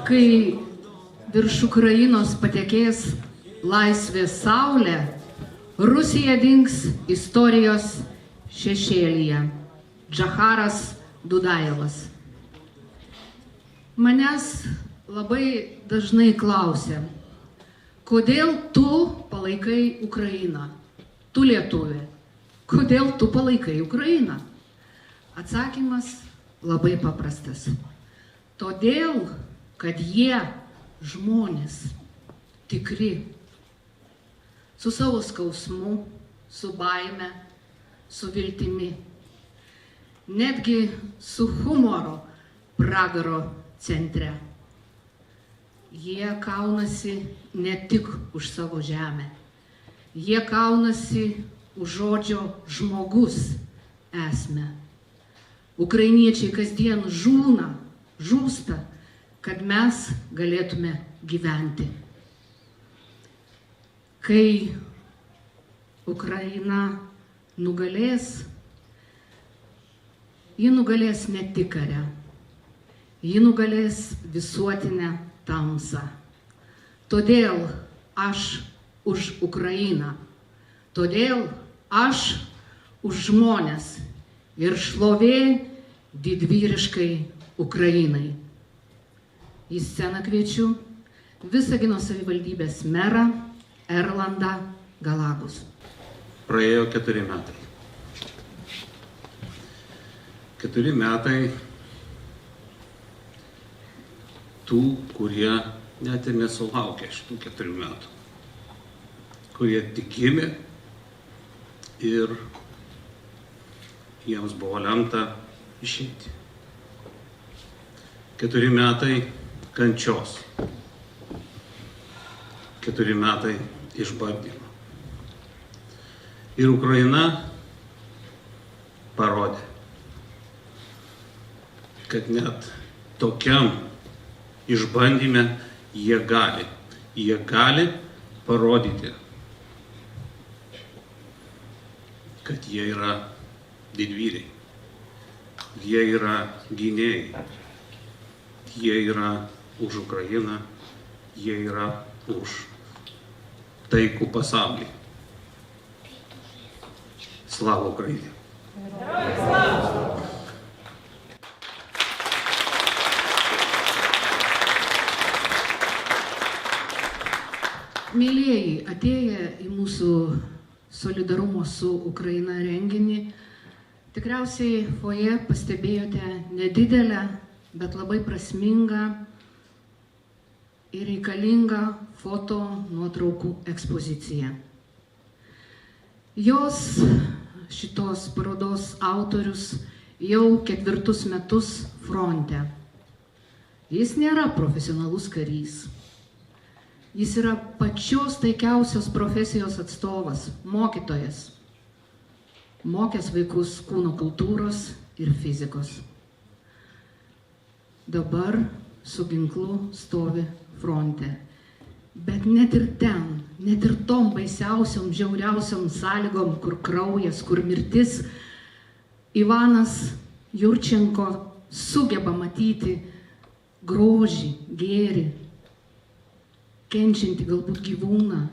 Kai virš Ukrainos patekės laisvės saulė, Rusija dings istorijos šešėlyje. Džacharas Dudajevas. Manęs labai dažnai klausia, kodėl tu palaikai Ukrainą? Tu lietuvė. Kodėl tu palaikai Ukrainą? Atsakymas labai paprastas. Todėl, kad jie žmonės tikri, su savo skausmu, su baime, su viltimi, netgi su humoro pragaro centre. Jie kaunasi ne tik už savo žemę, jie kaunasi už žodžio žmogus esmę. Ukrainiečiai kasdien žūsta, kad mes galėtume gyventi. Kai Ukraina nugalės, ji nugalės ne tik kare, ji nugalės visuotinę tamsą. Todėl aš už Ukrainą, todėl aš už žmones ir šlovė didvyriškai Ukrainai. Į sceną kviečiu Visagino savivaldybės merą Erlandą Galagus. Praėjo 4 metai. 4 metai tų, kurie net ir nesulaukė šitų 4 metų. Kurie tik gimė ir jiems buvo lemta išeiti. 4 metai kančios. 4 metai išbandymo. Ir Ukraina parodė, kad net tokiam išbandyme jie gali parodyti, kad jie yra didvyriai, jie yra gynėjai, jie yra už Ukrainą, jie yra už taikų pasaulį. Slava Ukrainai! Mėlieji, atėję į mūsų solidarumo su Ukraina renginį, tikriausiai foje pastebėjote nedidelę, bet labai prasmingą ir reikalingą foto nuotraukų ekspoziciją. Šitos parodos autorius jau 4 metus fronte. Jis nėra profesionalus karys. Jis yra pačios taikiausios profesijos atstovas, mokytojas, mokęs vaikus kūno kultūros ir fizikos. Dabar su ginklu stovi fronte. Bet net ir ten, net ir tom baisiausiom, žiauriausiom sąlygom, kur kraujas, kur mirtis, Ivanas Jurčenko sugeba matyti grožį, gėrį, kenčiantį galbūt gyvūną.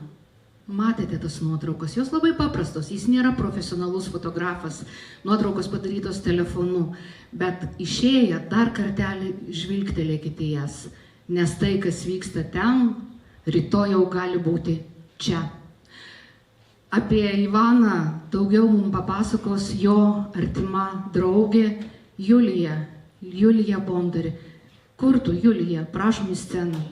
Matėte tas nuotraukas, jos labai paprastos, jis nėra profesionalus fotografas, nuotraukos padarytos telefonu, bet išėję dar kartelį žvilgtelėkite jas, nes tai, kas vyksta ten, rytoj jau gali būti čia. Apie Ivaną daugiau mums papasakos jo artima draugė Julija Bondari. Kur tu, Julija? Prašom į sceną.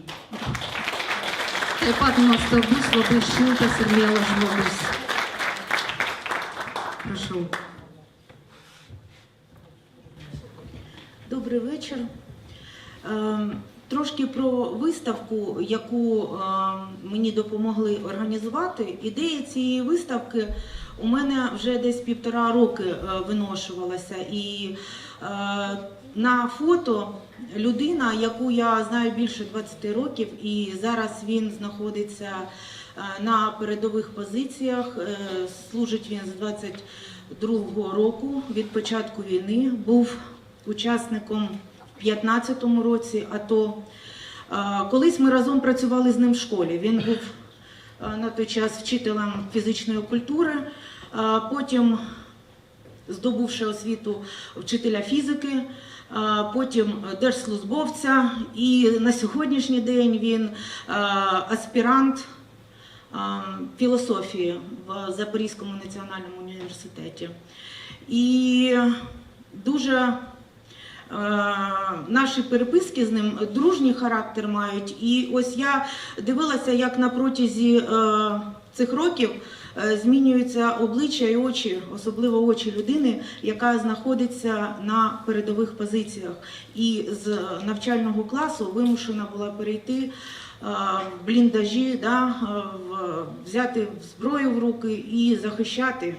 Taip pat nuostabus, labai šiltas ir mielas žmogus. Прошу. Добрий вечір. Трошки про виставку, яку мені допомогли організувати. Ідея цієї виставки у мене вже десь 1,5 роки виношувалася. І на фото людина, яку я знаю більше 20 років, і зараз він знаходиться на передових позиціях, служить він з 22-го року, від початку війни, був учасником в 15-му році АТО. Колись ми разом працювали з ним в школі. Він був на той час вчителем фізичної культури, потім здобувши освіту вчителя фізики, потім держслужбовця, і на сьогоднішній день він аспірант філософії в Запорізькому національному університеті. І дуже наші переписки з ним дружній характер мають. І ось я дивилася, як на протязі цих років змінюються обличчя і очі, особливо очі людини, яка знаходиться на передових позиціях. І з навчального класу вимушена була перейти в бліндажі, взяти зброю в руки і захищати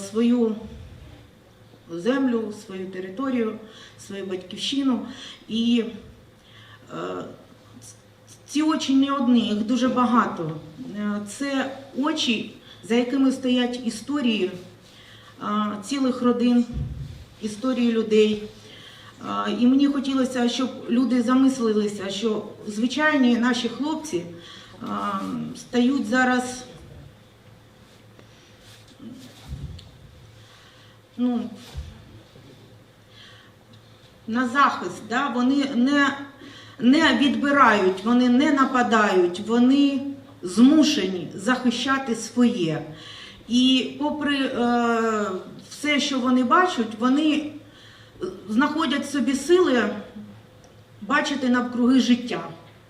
свою землю, свою територію, свою батьківщину. І ці очі не одні, їх дуже багато. Це очі, за якими стоять історії цілих родин, історії людей. І мені хотілося, щоб люди замислилися, що звичайні наші хлопці стають зараз на захист, вони не відбирають, вони не нападають, вони змушені захищати своє. І попри все, що вони бачать, вони знаходять в собі сили бачити навкруги життя.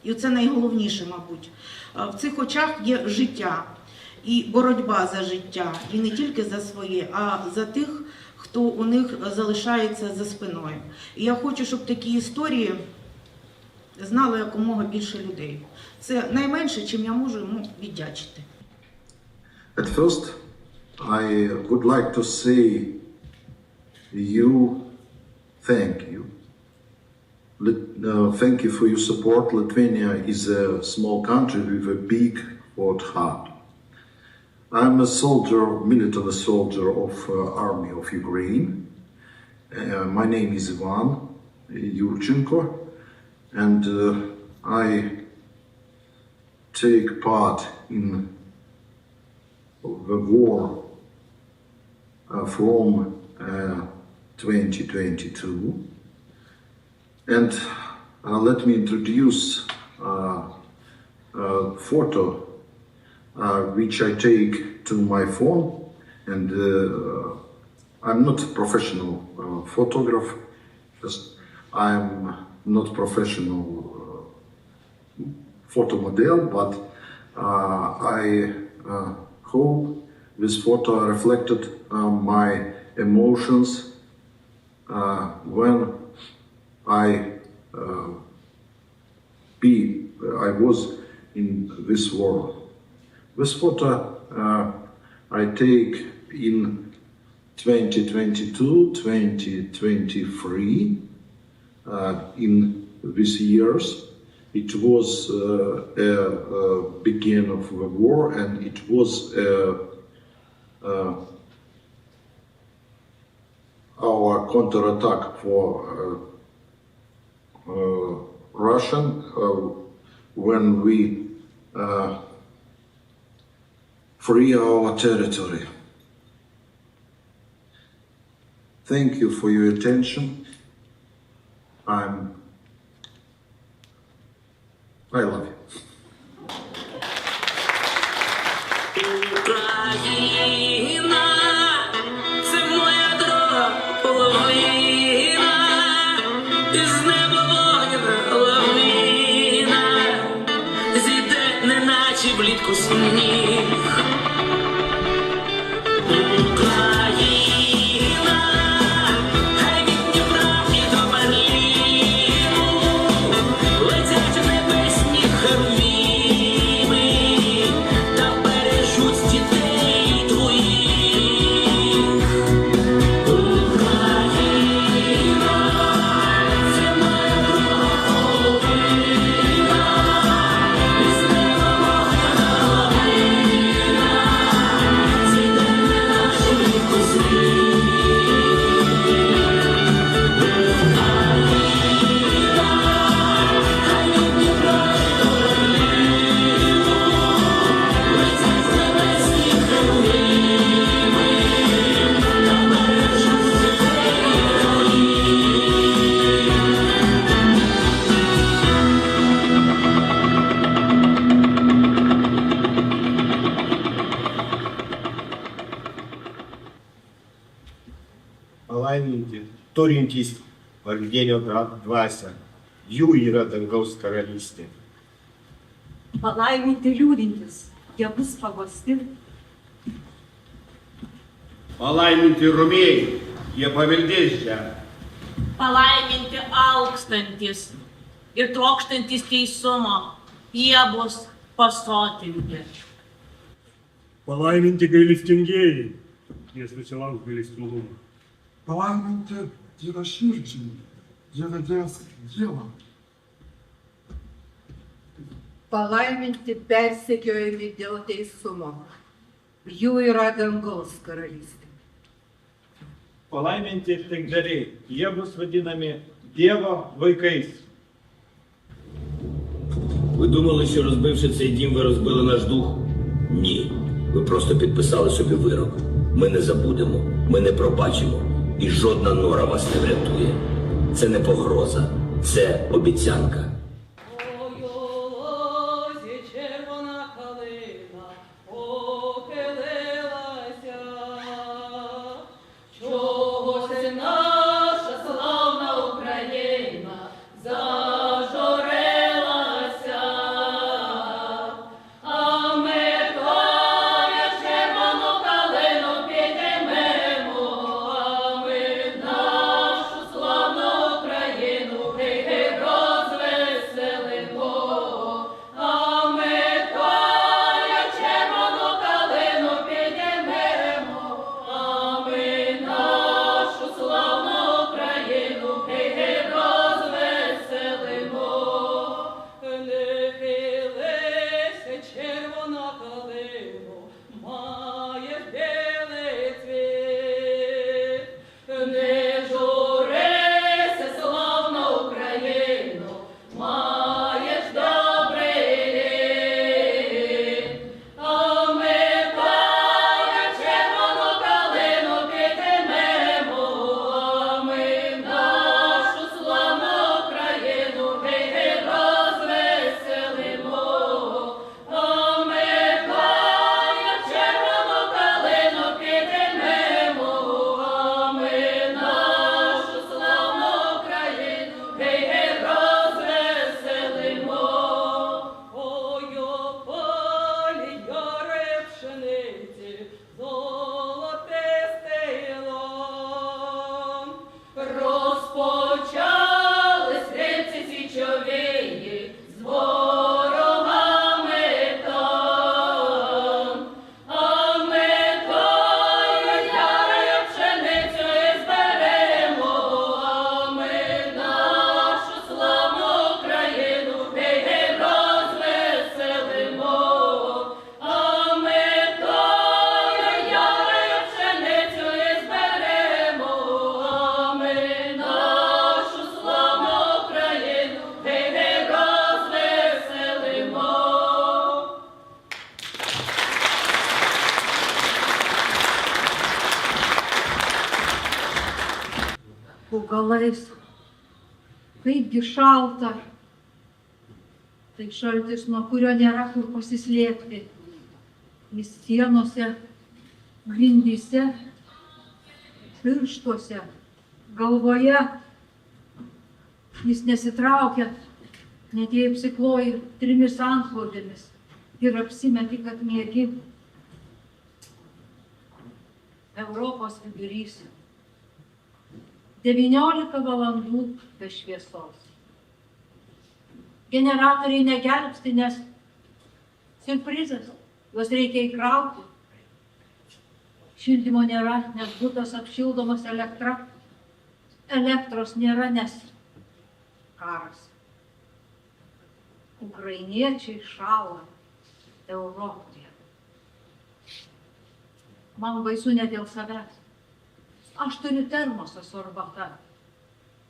І це найголовніше, мабуть. В цих очах є життя і боротьба за життя. І не тільки за своє, а за тих, хто у них залишається за спиною. І я хочу, щоб такі історії знало якомога більше людей. Це найменше, чим я можу йому віддячити. At first, I would like to say thank you. Thank you for your support. Lithuania is a small country with a big hot heart. I'm a soldier, military soldier of Army of Ukraine. My name is Ivan Yurchenko, and I take part in the war from 2022. And let me introduce a photo which I take to my phone, and I'm not a professional photographer, I'm not professional photo model, but I hope this photo reflected my emotions when I was in this war. This photo I take in 2022-2023, in these years. It was a beginning of the war, and it was our counterattack for Russian when we free our territory. Thank you for your attention. I love you. Україна, це моя друга половина, із неба вогняна лавина, зійде неначе влітку сніг. Україна, хай від Дніпра і до Берліну летять небесні херувими та бережуть дітей твоїх. Україна, це моя друга половина, із неба вогняна лавина, turintys vargdienio dvasią. Jų yra dangaus karalystė. Palaiminti liūdintys, jie bus paguosti. Palaiminti romėjai, jie paveldės žemę. Palaiminti alkstantis ir trokštantis teisumo, jie bus pasotinti. Palaiminti gailestingieji, jie susilauks gailestingumo. Palaiminti tyraširdžiai, jie vedės Dievą. Palaiminti persekiojami dėl teisumo, jų yra dangaus karalystė. Palaiminti taikdariai, jie bus vadinami Dievo vaikais. Ви думали, що розбивши цей дім, ви розбили наш дух? Ні. Ви просто підписали собі вирок. Ми не забудемо, ми не пробачимо. І жодна нора вас не врятує. Це не погроза, це обіцянка. Ой, у лозі червона калина похилилася. Чого це наша славна Україна зажурилася? А ми твою червону калину підіймемо, а ми нашу славну Україну гей-гей розвеселимо. А ми твою червону калину підіймемо, а ми нашу славну Україну гей-гей розвеселимо. Не хилися, червона калино, маєш білий цвіт. Не журися, славна Україно, маєш добрий рід. А ми твою червону калину підіймемо, а ми нашу славну Україну гей-гей розвеселимо. А ми твою червону калину підіймемо, а ми нашу славну Україну гей-гей розвеселимо. Ой, у полі яри пшениці, золотистий лом. Розпочали стрільці січовії з ворогами там. А ми твою ярою пшеницю і зберемо, а ми нашу славну Україну гей-гей розвеселимо. А ми твою ярою пшеницю і зберемо, а ми нашу славну Україну гей-гей розвеселимо. Po galais, kaipgi šalta, tai šaltis, nuo kurio nėra kur pasislėpti. Jis sienose, grindyse, pirštuose, galvoje. Jis nesitraukia, net jei apsikloji 3 antklodėmis ir apsimeti, kad miegi. Europos vidurys. 19 valandų be šviesos. Generatoriai negelbsti, nes siurprizas, juos reikia įkrauti. Šildymo nėra, nes butas apšildomas elektra. Elektros nėra, nes karas. Ukrainiečiai šąla Europoje. Man baisu ne dėl savęs. Aš turiu termosą su arbata.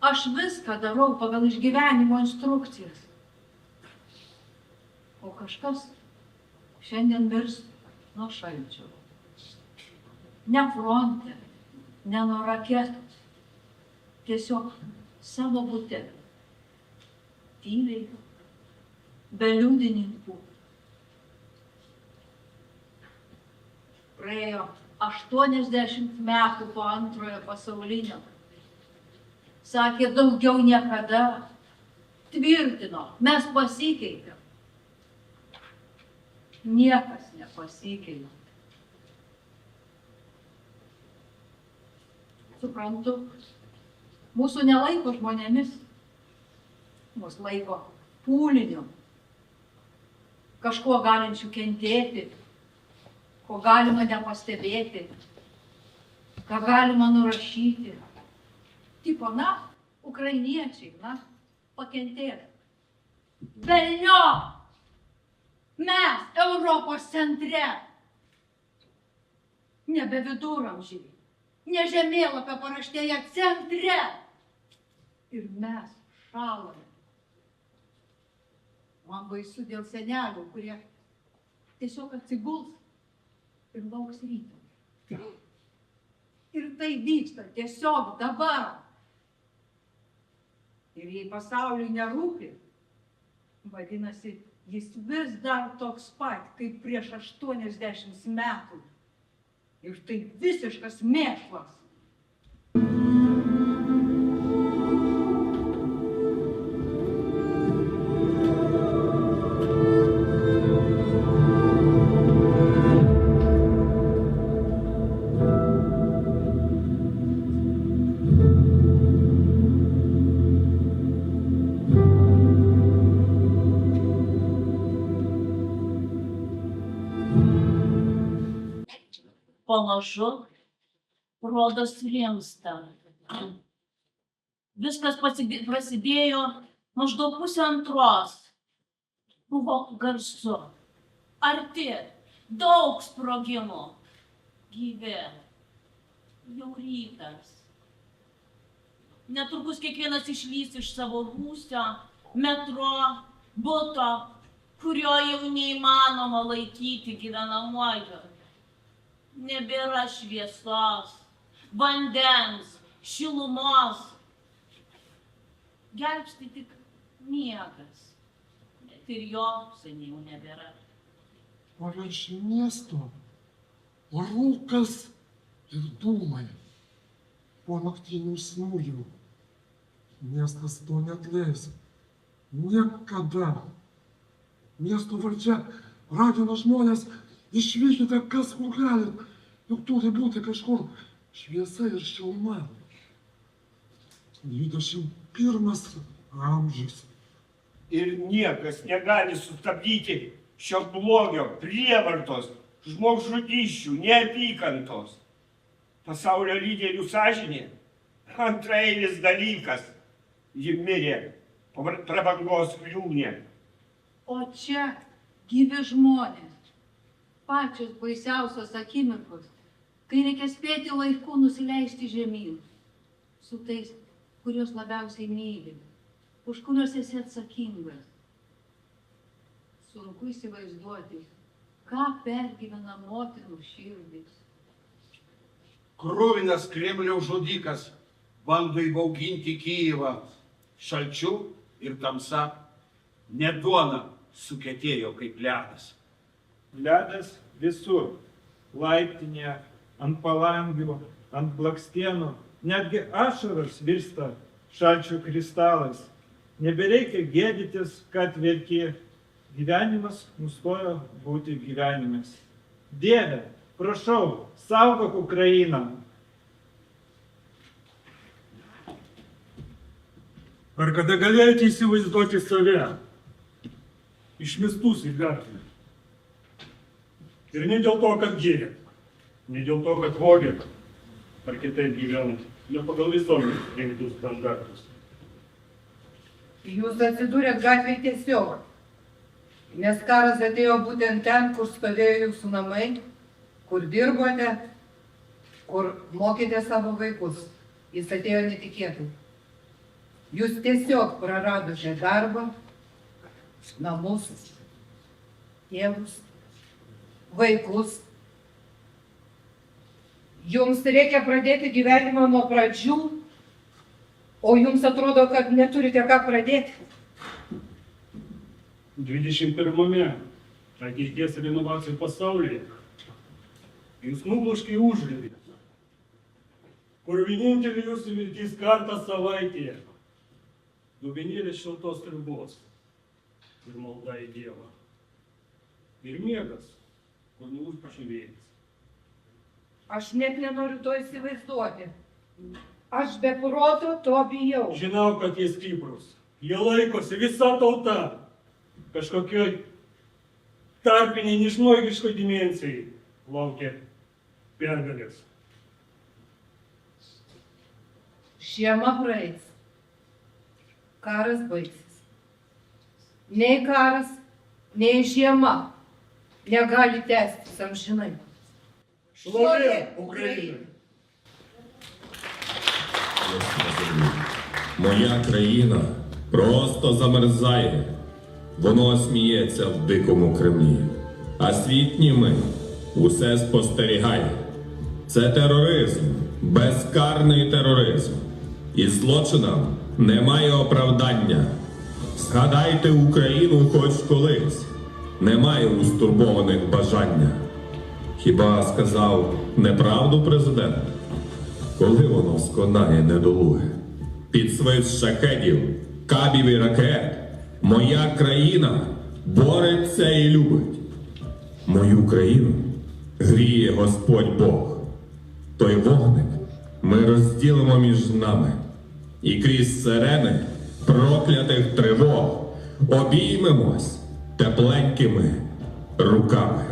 Aš viską darau pagal išgyvenimo instrukcijas. O kažkas šiandien mirs nuo šalčio. Ne fronte, ne nuo raketos. Tiesiog savo bute. Tyliai, be liudininkų. Praėjo 80 metų po Antrojo pasaulinio. Sakė, daugiau niekada. Tvirtino, mes pasikeitėm. Niekas nepasikeitė. Suprantu, mūsų nelaiko žmonėmis, mūsų laiko pūliniu, kažkuo galinčių kentėti, ko galima nepastebėti, ką galima nurašyti. Tipo, na, ukrainiečiai, na, pakentėti. Velnio! Mes Europos centre. Nebe viduramžiai, ne žemėlapio paraštėje, centre. Ir mes šalame. Man baisu dėl senelių, kurie tiesiog atsiguls ir lauks ryto. Ir tai vyksta tiesiog dabar. Ir jei pasauliui nerūpi, vadinasi, jis vis dar toks pat, kaip prieš 80 metų. Ir tai visiškas mėšlas. Pamažu rodos rimsta. Viskas prasidėjo maždaug 1:30. Buvo garsu. Arti, daug sprogimų. Gyvi. Jau rytas. Netrukus kiekvienas išlys iš savo rūsio, metro, buto, kurio jau neįmanoma laikyti gyvenamuoju. Nebėra šviesos, vandens, šilumos. Gelbsti tik miegas. Bet ir jo seniai jau nebėra. O virš miesto rūkas ir dūmai. Po naktinių smūgių. Miestas to neatleis. Niekada. Miesto valdžia ragino žmonės: išvykite, kas kur galit, juk turi būti kažkur šviesa ir šiluma. 21 amžius. Ir niekas negali sustabdyti šio blogio, prievartos, žmogžudysčių, neapykantos. Pasaulio lyderių sąžinė — antraeilis dalykas. Ji mirė prabangos liūnė. O čia gyvi žmonės. Pačios baisiausios akimirkos, kai reikia spėti laiku nusileisti žemyn. Su tais, kuriuos labiausiai myli, už kuriuos esi atsakingas. Sunku įsivaizduoti, ką pergyvena motinų širdis. Kruvinas Kremliaus žudikas bando įbauginti Kijevą šalčiu ir tamsa. Ne duona sukietėjo kaip ledas. Ledas visur. Laiptinėje, ant palangių, ant blakstienų. Netgi ašaros virsta šalčio kristalais. Nebereikia gėdytis, kad verki. Gyvenimas nustojo būti gyvenimas. Dieve, prašau, saugok Ukrainą. Ar kada galėjote įsivaizduoti save išmestus į gatvę? Ir ne dėl to, kad gėrėt, ne dėl to, kad vogėt, ar kitaip gyvenat, ne pagal visuomenės priimtus standartus. Jūs atsidūrėt gatvėje tiesiog, nes karas atėjo būtent ten, kur stovėjo jūsų namai, kur dirbote, kur mokėte savo vaikus. Jis atėjo netikėtai. Jūs tiesiog praradote darbą, namus, tėvus, vaikus. Jums reikia pradėti gyvenimą nuo pradžių, o jums atrodo, kad neturite ką pradėti. 21-ame ateities ir inovacijų pasaulyje jūs nubloškė užribį, kur vienintelį jūsų viltis kartą savaitėje. Dubenėlis šiltos sriubos ir malda į Dievą. Ir miegas, kur neužpučia vėjas. Aš net nenoriu to įsivaizduoti. Aš be proto to bijau. Žinau, kad jie stiprus. Jie laikosi visa tauta. Kažkokioj tarpiniai nežmogiškoj dimensijai laukia pergalės. Žiema praeis. Karas baigsis. Nei karas, nei žiema negali tęstis amžinai. Šlovė Україні! Моя країна просто замерзає. Воно сміється в дикому Кремлі. А світ німий усе спостерігає. Це тероризм, безкарний тероризм. І злочинам немає оправдання. Згадайте Україну хоч колись. Немає у стурбованих бажання. Хіба сказав неправду президент? Коли воно сконає недолуге? Під свист шахедів, кабів і ракет моя країна бореться і любить. Мою країну гріє Господь Бог. Той вогник ми розділимо між нами. І крізь сирени проклятих тривог обіймемось тепленькими руками.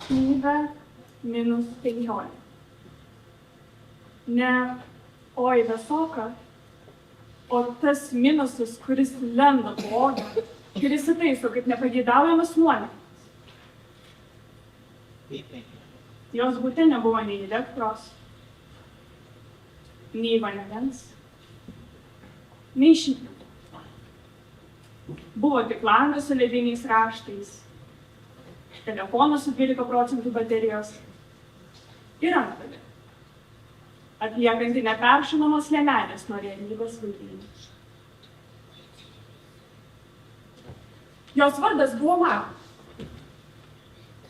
Knive minus pengar. När oj, vad saker. O tas minusas, kuris lenda po odą ir įsitaiso kaip nepageidaujamas nuolytis. Jos bute nebuvo nei elektros, nei vandens, nei šildymo. Buvo tik langas su lediniais raštais, telefonas su 12% baterijos ir antklodė, atliekanti neperšinamos liemenės nuo realybės vaidmenų. Jos vardas buvo Mara,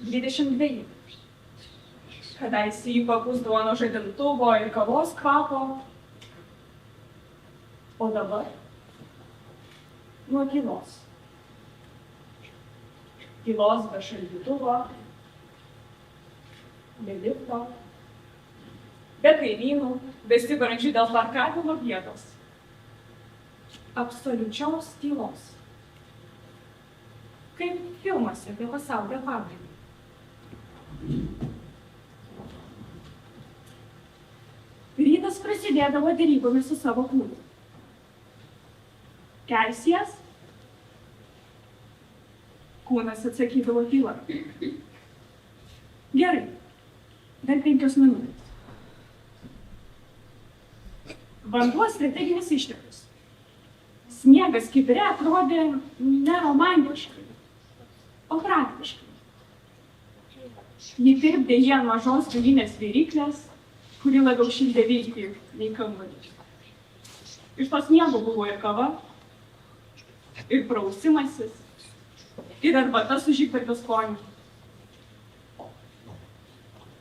22. Kadaise jį papūsdavo nuo žadintuvo ir kavos kvapo, o dabar nuo tylos. Tylos be šaldytuvo, be lifto, be kaimynų, besibarančių dėl parkavimo vietos. Absoliučios tylos. Kaip filmuose apie pasaulio pabaigą. Rytas prasidėdavo derybomis su savo kūnu. Kelsies, kūnas atsakydavo tylą. Gerai, dar 5 minutės. Vanduo strateginis išteklius. Sniegas kibire atrodė neromantiškai, o praktiškai. Jį tirpdė jie ant mažos durinės viryklės, kuri labiau šildė viltį nei kambarį. Iš to sniego buvo ir kava, ir prausimasis, ir arbata su žygdarbio skoniu.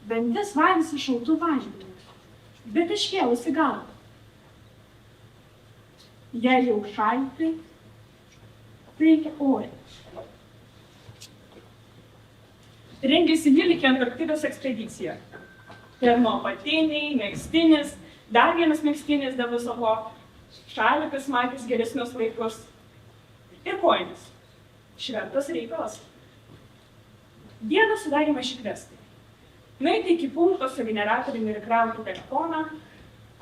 Dantis valėsi šaltų vandeniu, bet iškėlusi galvą. Jei jau šalti, reikia ore. Rengėsi Vilkė Antarktidos ekspedicija. Termopatiniai, megztinis, dar vienas megztinis dėl viso ko, šalikas matęs geresnius laikus ir kojines. Šventas reikalas. Dieną sudarė mašikvestai. Nueiti iki punkto su generatoriumi ir krauti telefoną,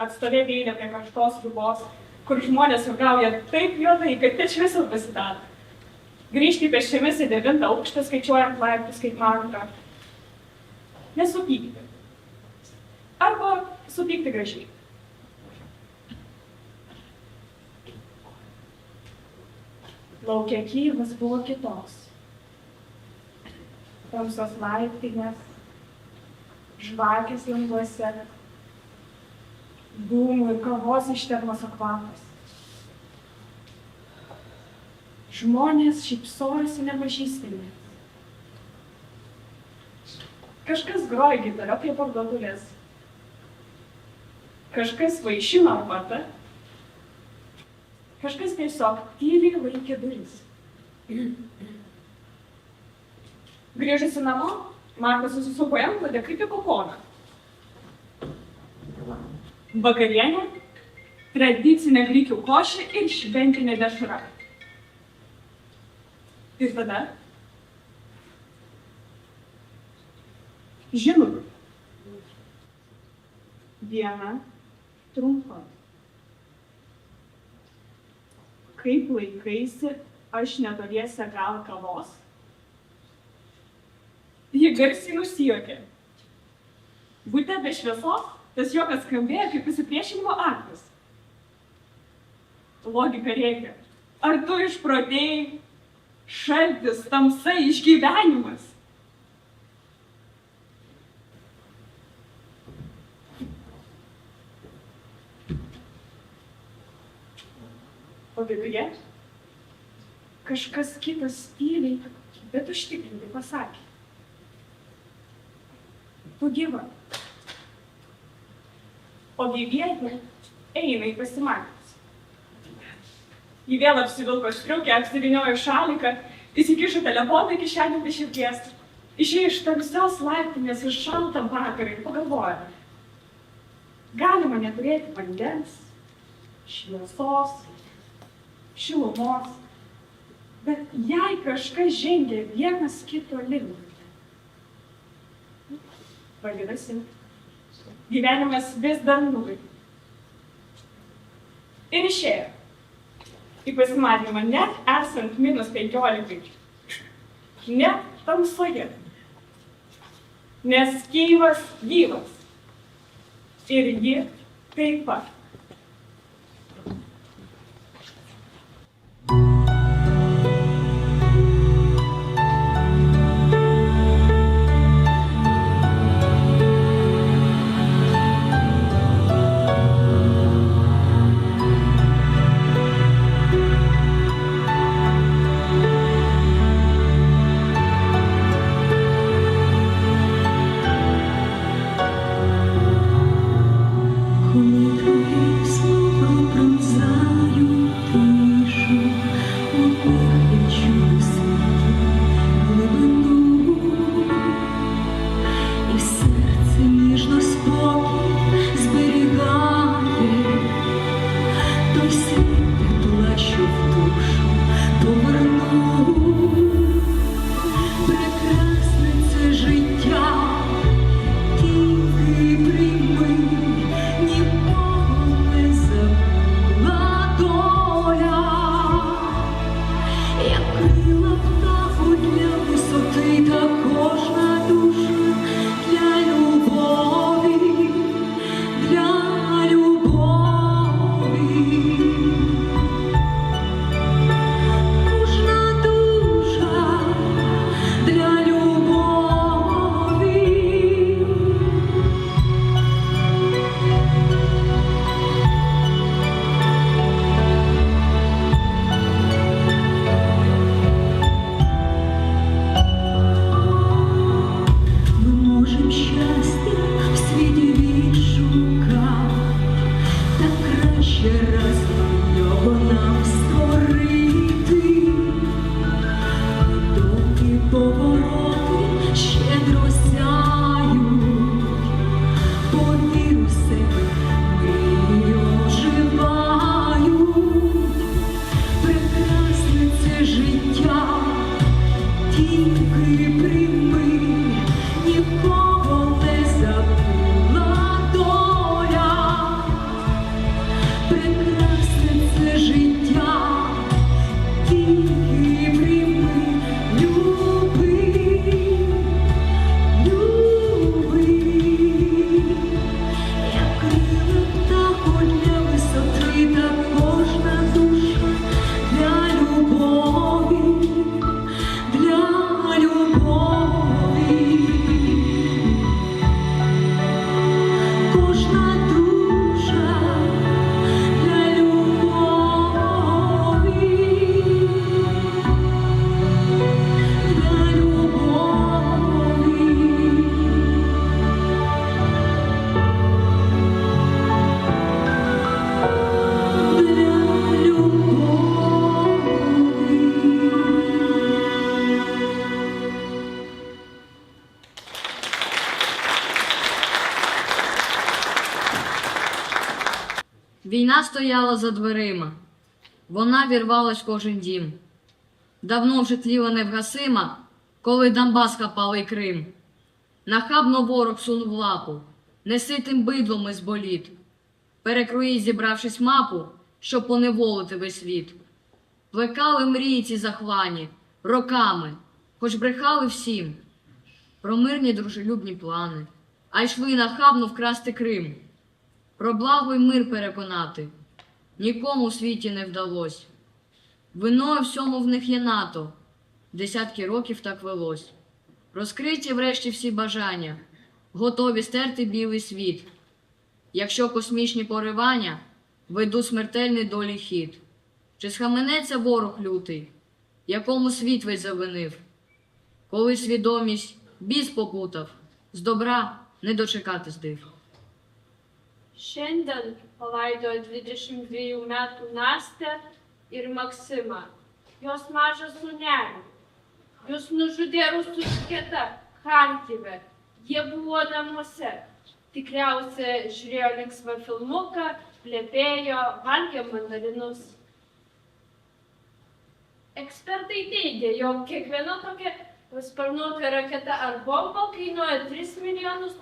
atstovėti eilę prie karštos ribos, kur žmonės rugauja taip juodai, kad iš viso pasidaro. Grįžti pėsčiomis į 9 aukštą, skaičiuojant laiptus kaip mantrą. Nesupykti. Arba supykti gražiai. Lauke Kyjivas buvo kitoks. Tamsios laiptinės, žvakės languose, dūmų ir kavos iš termoso kvapas. Žmonės šypsojosi nepažįstami. Kažkas grojo gitarą prie parduotuvės. Kažkas vaišino arbatą. Kažkas tiesiog tyliai laikė duris. Grįžusi namo, Markas susisuko į antklodę kaip į kokoną. Vakarienė, tradicinė grikių košė ir šventinė dešra. Ir tada žinoma, diena trumpa. Kaip laikaisi, aš netoliese gal kavos? Ji garsiai nusijuokė. Bute be šviesos, tas juokas skambėjo kaip pasipriešinimo aktas. Logika reikia. Ar tu išprotėjai? Šaltis, tamsa, išgyvenimas. O viduje kažkas kitas tyliai, bet užtikrintai pasakė. Tu gyva. O gyvietė eina į pasimatymus. Ji vėl apsivilko striukę, apsivyniojo šaliką, įsikišo telefoną į kišenę be širdies, išėjo iš tamsios laiptinės ir šaltą vakarą ir pagalvojo. Galima neturėti vandens, šviesos, šilumos, bet jei kažkas žengia vienas kito link, vadinasi, gyvenimas vis dar nugali. Ir išėjo. į pasimatymą net esant -15. Net tamsoje. Nes Kyjivas gyvas. Ir ji taip pat. Війна стояла за дверима, вона вірвалась в кожен дім. Давно вже тліла невгасима, коли Донбас хапали й Крим. Нахабно ворог сунув лапу, неситим бидлом із боліт. Перекроїть, зібравшись мапу, щоб поневолити весь світ. Плекали мрії ці захвані, роками, хоч брехали всім. Про мирні дружелюбні плани, а йшли нахабно вкрасти Крим. Про благо й мир переконати нікому у світі не вдалось. Виною всьому в них є НАТО, десятки років так велось. Розкриті врешті всі бажання, готові стерти білий світ. Якщо космічні поривання ведуть смертельний долі хід. Чи схаменеться ворог лютий, якому світ весь завинив? Коли свідомість біс попутав, з добра не дочекати див. Šiandien palaidojo 22 metų Nastę ir Maksimą, jos mažą sūnelį. Jūs nužudė rusų skėta Charkive, jie buvo namuose. Tikriausiai žiūrėjo linksmą filmuką, plepėjo, valgė mandarinus. Ekspertai teigia, jog kiekviena tokia sparnuota raketa ar bomba kainuoja $3 milijonus.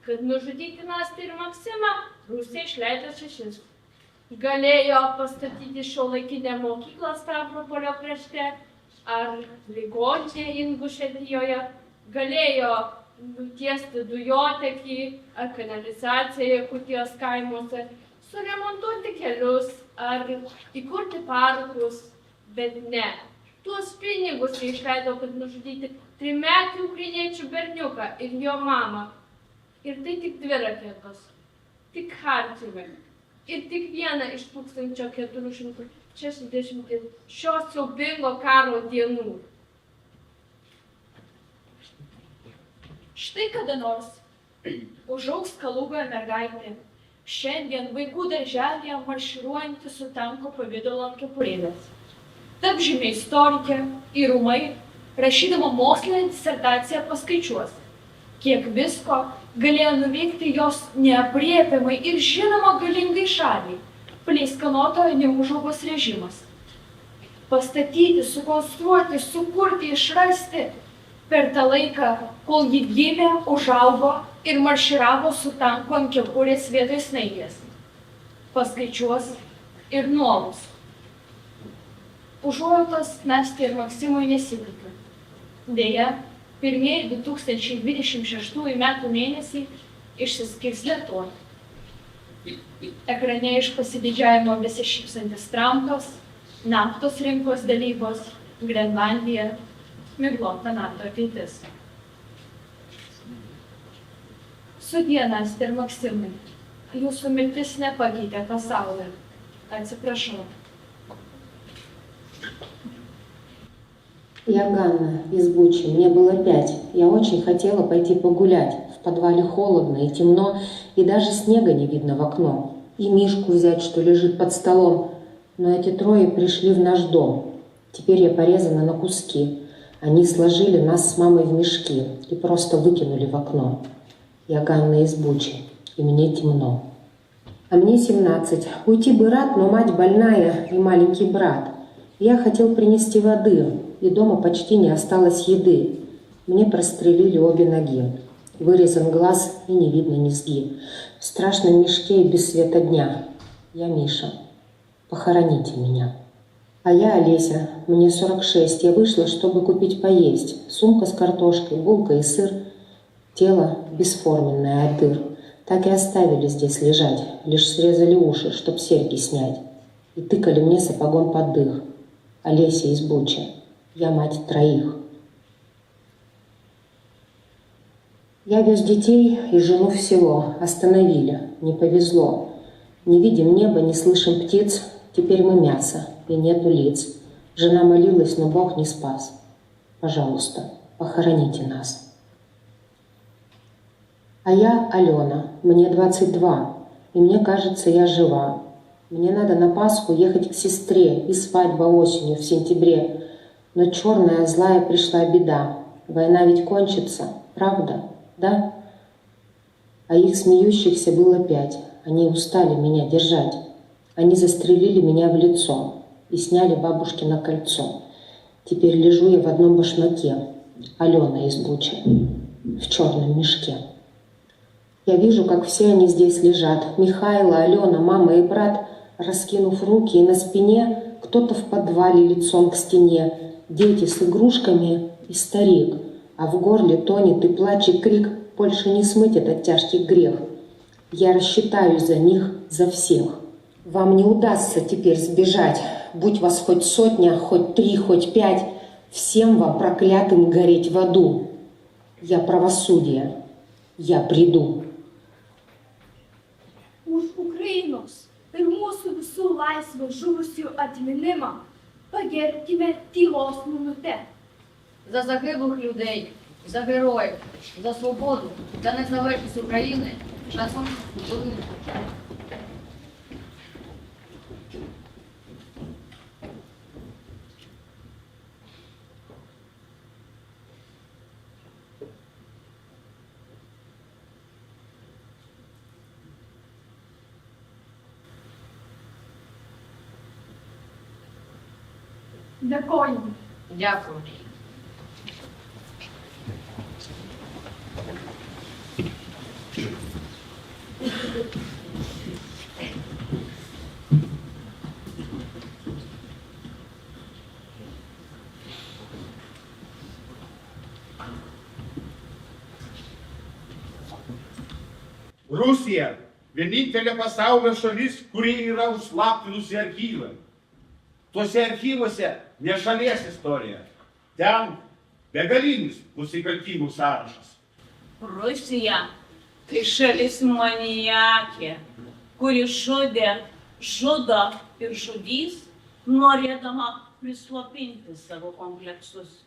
Kad nužudyti Nastę ir Maksimą, Rusija išleido 6. galėjo pastatyti šiuolaikinę mokyklą Stavropolio krašte ar ligoninę Ingušetijoje, galėjo nutiesti dujotekį ar kanalizaciją Jakutijos kaimuose, suremontuoti kelius ar įkurti parkus, bet ne. Tuos pinigus jie išleido, kad nužudyti 3-metį ukrainiečių berniuką ir jo mamą. Ir tai tik 2 raketos, tik Charkive. Ir tik viena iš 1460 šio siaubingo karo dienų. Štai kada nors užaugs Kalugoje mergaitė, šiandien vaikų darželėje marširuojanti su tanko pavidalo ant kepurėlės. Tap žymiai istorikė ir ūmai, rašydama mokslinę disertaciją paskaičiuos, kiek visko galėjo nuveikti jos neaprėpiamai ir žinoma galingai šaliai, pleiskanotojo neužaugos režimas. Pastatyti, sukonstruoti, sukurti, išrasti per tą laiką, kol ji gimė, užaugo ir marširavo su tanku ant kepurės vietoj snaigės. Paskaičiuos ir nuolus. Užuojautos Nastei ir Maksimui nesitikiu. Deja, pirmieji 2026 metų mėnesiai išsiskirs Lietuva. Ekrane iš pasididžiavimo besišypsantis Trampas, naftos rinkos dalybos, Grenlandija, miglota NATO ateitis. Sudie, Nastei ir Maksimai, jūsų mirtis nepakeitė pasaulį. Atsiprašau. Я Ганна из Бучи, мне было 5. Я очень хотела пойти погулять. В подвале холодно и темно, и даже снега не видно в окно. И Мишку взять, что лежит под столом. Но эти 3 пришли в наш дом. Теперь я порезана на куски. Они сложили нас с мамой в мешки и просто выкинули в окно. Я Ганна из Бучи, и мне темно. А мне 17. Уйти бы рад, но мать больная и маленький брат. Я хотел принести воды, и дома почти не осталось еды. Мне прострелили обе ноги. Вырезан глаз, и не видно низги. В страшном мешке и без света дня. Я Миша. Похороните меня. А я Олеся. Мне 46. Я вышла, чтобы купить поесть. Сумка с картошкой, булка и сыр. Тело бесформенное от дыр. Так и оставили здесь лежать. Лишь срезали уши, чтоб серьги снять. И тыкали мне сапогом под дых. Олеся из Бучи. Я мать 3. Я вез детей и жену в село. Остановили. Не повезло. Не видим неба, не слышим птиц. Теперь мы мясо, и нету лиц. Жена молилась, но Бог не спас. Пожалуйста, похороните нас. А я Алена. Мне 22. И мне кажется, я жива. Мне надо на Пасху ехать к сестре, и свадьба осенью в сентябре. Но черная, злая пришла беда. Война ведь кончится, правда, да? А их смеющихся было 5. Они устали меня держать. Они застрелили меня в лицо и сняли бабушкино кольцо. Теперь лежу я в одном башмаке. Алена из Бучи, в черном мешке. Я вижу, как все они здесь лежат. Михайло, Алена, мама и брат, раскинув руки, и на спине кто-то в подвале лицом к стене. Дети с игрушками и старик, а в горле тонет и плачет крик: больше не смыть этот тяжкий грех. Я рассчитаюсь за них, за всех. Вам не удастся теперь сбежать, будь вас хоть 100, хоть 3, хоть 5, всем вам проклятым гореть в аду. Я правосудие, я приду. Už Ukrainos ir mūsų visų laisvę žuvusių atminimą pagerbkime tylos minute. За загиблих людей, за героїв, за свободу, за незалежність України, шансон будинку. Дякую. Дякую. Rusija vienintelė pasaulio šalis, kuri yra užslaptinusi archyvą. Tuose archyvuose ne šalies istorija. Ten begalinis nusikaltimų sąrašas. Rusija tai šalis maniakė, kuri žudė, žudo ir žudys, norėdama prislopinti savo kompleksus.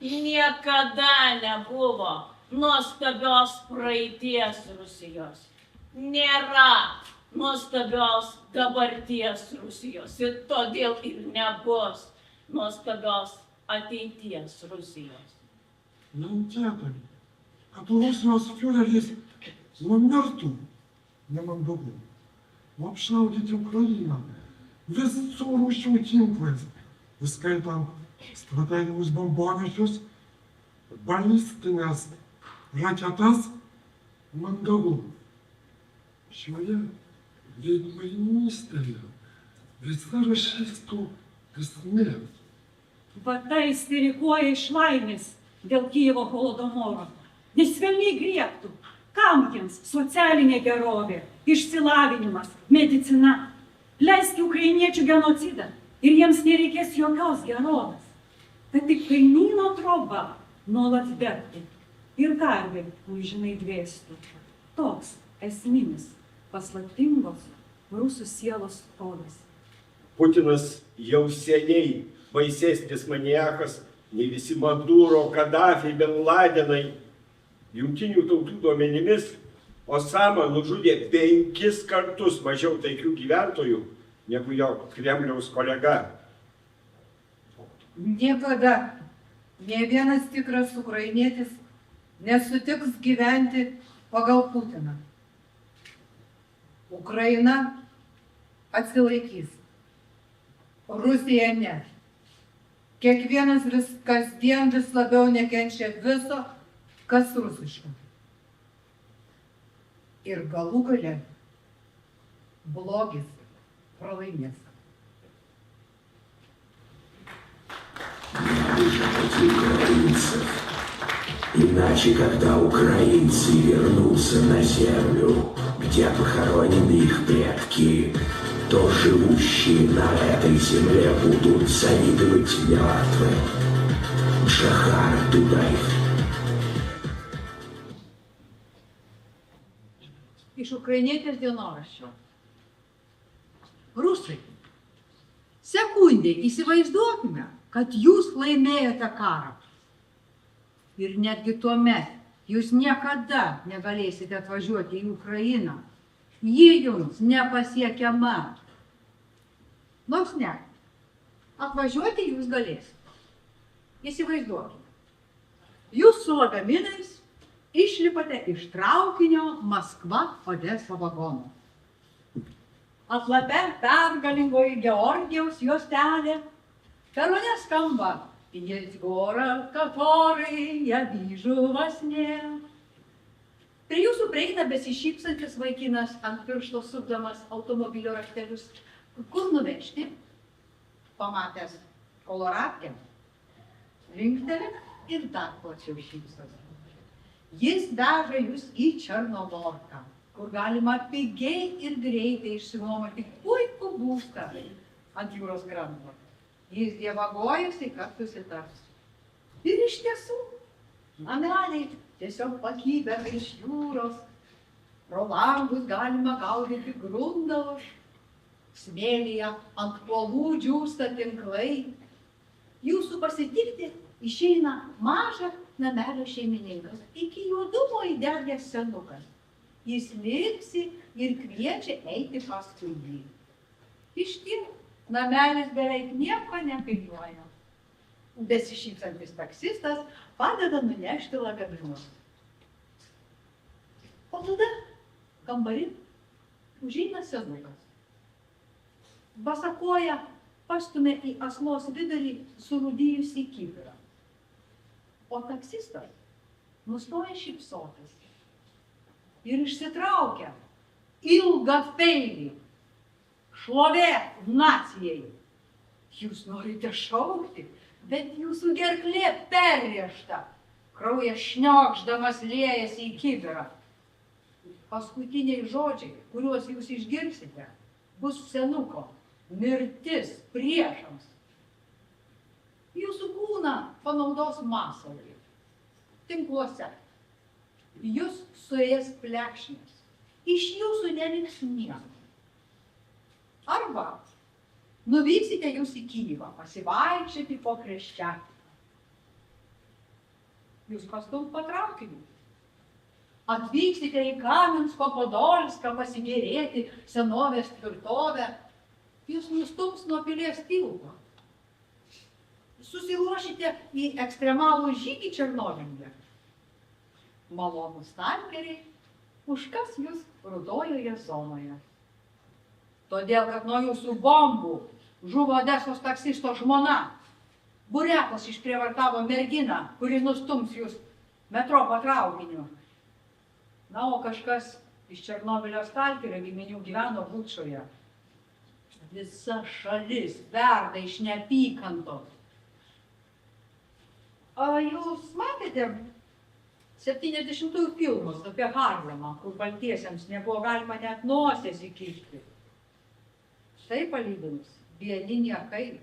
Niekada nebuvo nuostabios praeities Rusijos. Nėra nuostabios dabarties Rusijos ir todėl ir nebus nuostabios ateities Rusijos. Ментятами, kad Rusijos fiureris numirtų nemandagu, apšaudyti Ukrainą visų rūšių tinklais, įskaitant strateginius bombonešius, balistinės raketas, mandagu. Šioje veidmainystėje visa rašystų esmė. Vata isterikuoja iš laimės dėl Kijevo holodomoro, nes velniai griebtų, kam jiems socialinė gerovė, išsilavinimas, medicina. Leiski ukrainiečių genocidą ir jiems nereikės jokios gerovės. Kad tik kaimyno troba nuolat degtų ir karvė amžinai dvėstų. Toks esminis, paslaptingos rusų sielos kodas. Putinas jau seniai baisesnis maniakas nei visi Maduro, Kadafi, Bin Ladenai. Jungtinių tautų duomenimis Osama nužudė 5 kartus mažiau taikių gyventojų negu jo Kremliaus kolega. Niekada nė vienas tikras ukrainietis nesutiks gyventi pagal Putiną. Ukraina atsilaikys. Rusija ne. Kiekvienas kasdien vis labiau nekenčia viso, kas rusiška. Ir galų gale blogis пролынет. Выживать украинцев. Иначе, когда украинцы вернутся на землю, где похоронены их предки, то живущие на этой земле будут завидовать мертвым. Джахар Дудаев. Iš ukrainietės dienoraščio. Rusai, sekundė įsivaizduokime, kad jūs laimėjote karą. Ir netgi tuomet jūs niekada negalėsite atvažiuoti į Ukrainą. Ji jums nepasiekiama. Nors ne, atvažiuoti jūs galėsite. Įsivaizduokime. Jūs su lagaminais išlipate iš traukinio Maskva-Odesa vagono. Atlape pergalingoji Georgijaus juostelė, perone skamba «Есть город, который я вижу во сне». Prie jūsų prieina besišypsantis vaikinas ant piršto sukdamas automobilio raktelius. Kur nuvežti? Pamatęs koloratkę, linktelė ir dar plačiau šypsosi. Jis veža jūs į Černogorką, kur galima pigiai ir greitai išsinuomoti puikų būstą ant jūros kranto. Jis dievagojasi, kad susitars. Ir iš tiesų, nameliai tiesiog pakibę iš jūros, pro langus galima gaudyti grundalus, smėlyje ant kuolų džiūsta tinklai. Jūsų pasitikti išeina mažą namelio šeimininkas, iki juodumo įdegęs senukas. Jis linksi ir kviečia eiti paskui jį. Iš tiesų, namelis beveik nieko nekainuoja. Besišypsantis taksistas padeda nunešti lagaminus. O tada kambarin užeina senukas. Basakoja pastumia į aslos vidurį surūdijusį kibirą. O taksistas nustoja šypsotis ir išsitraukia ilgą peilį. Šlovė nacijai. Jūs norite šaukti, bet jūsų gerklė perrėžta. Kraujas šniokšdamas liejasi į kibirą. Paskutiniai žodžiai, kuriuos jūs išgirsite, bus senuko mirtis priešams. Jūsų kūną panaudos masalai, tinkluose. Jūs suės plekšnės. Iš jūsų neliks nieko. Arba nuvyksite jūs į Kyjivą, pasivaikščioti po Kreščiatį. Jūs pastumt patraukiniu. Atvyksite į Kamensko-Podolską pasigėrėti senovės tvirtovę. Jūs nustums nuo pilies tilto. Susiruošite į ekstremalų žygį Černobylyje. Malonūs tankeriai užkas jūs rudojoje zonoje. Todėl, kad nuo jūsų bombų žuvo Odesos taksisto žmona. Buretas išprievartavo merginą, kuri nustums jūs metro patraukiniu. Na, o kažkas iš Černobylio stalkerio giminių gyveno Bučoje. Visa šalis verda iš neapykantos. O jūs matėte 70-ųjų filmus apie Harlemą, kur baltiesiems nebuvo galima net nosies įkišti? Štai palyginus, vieni niekai.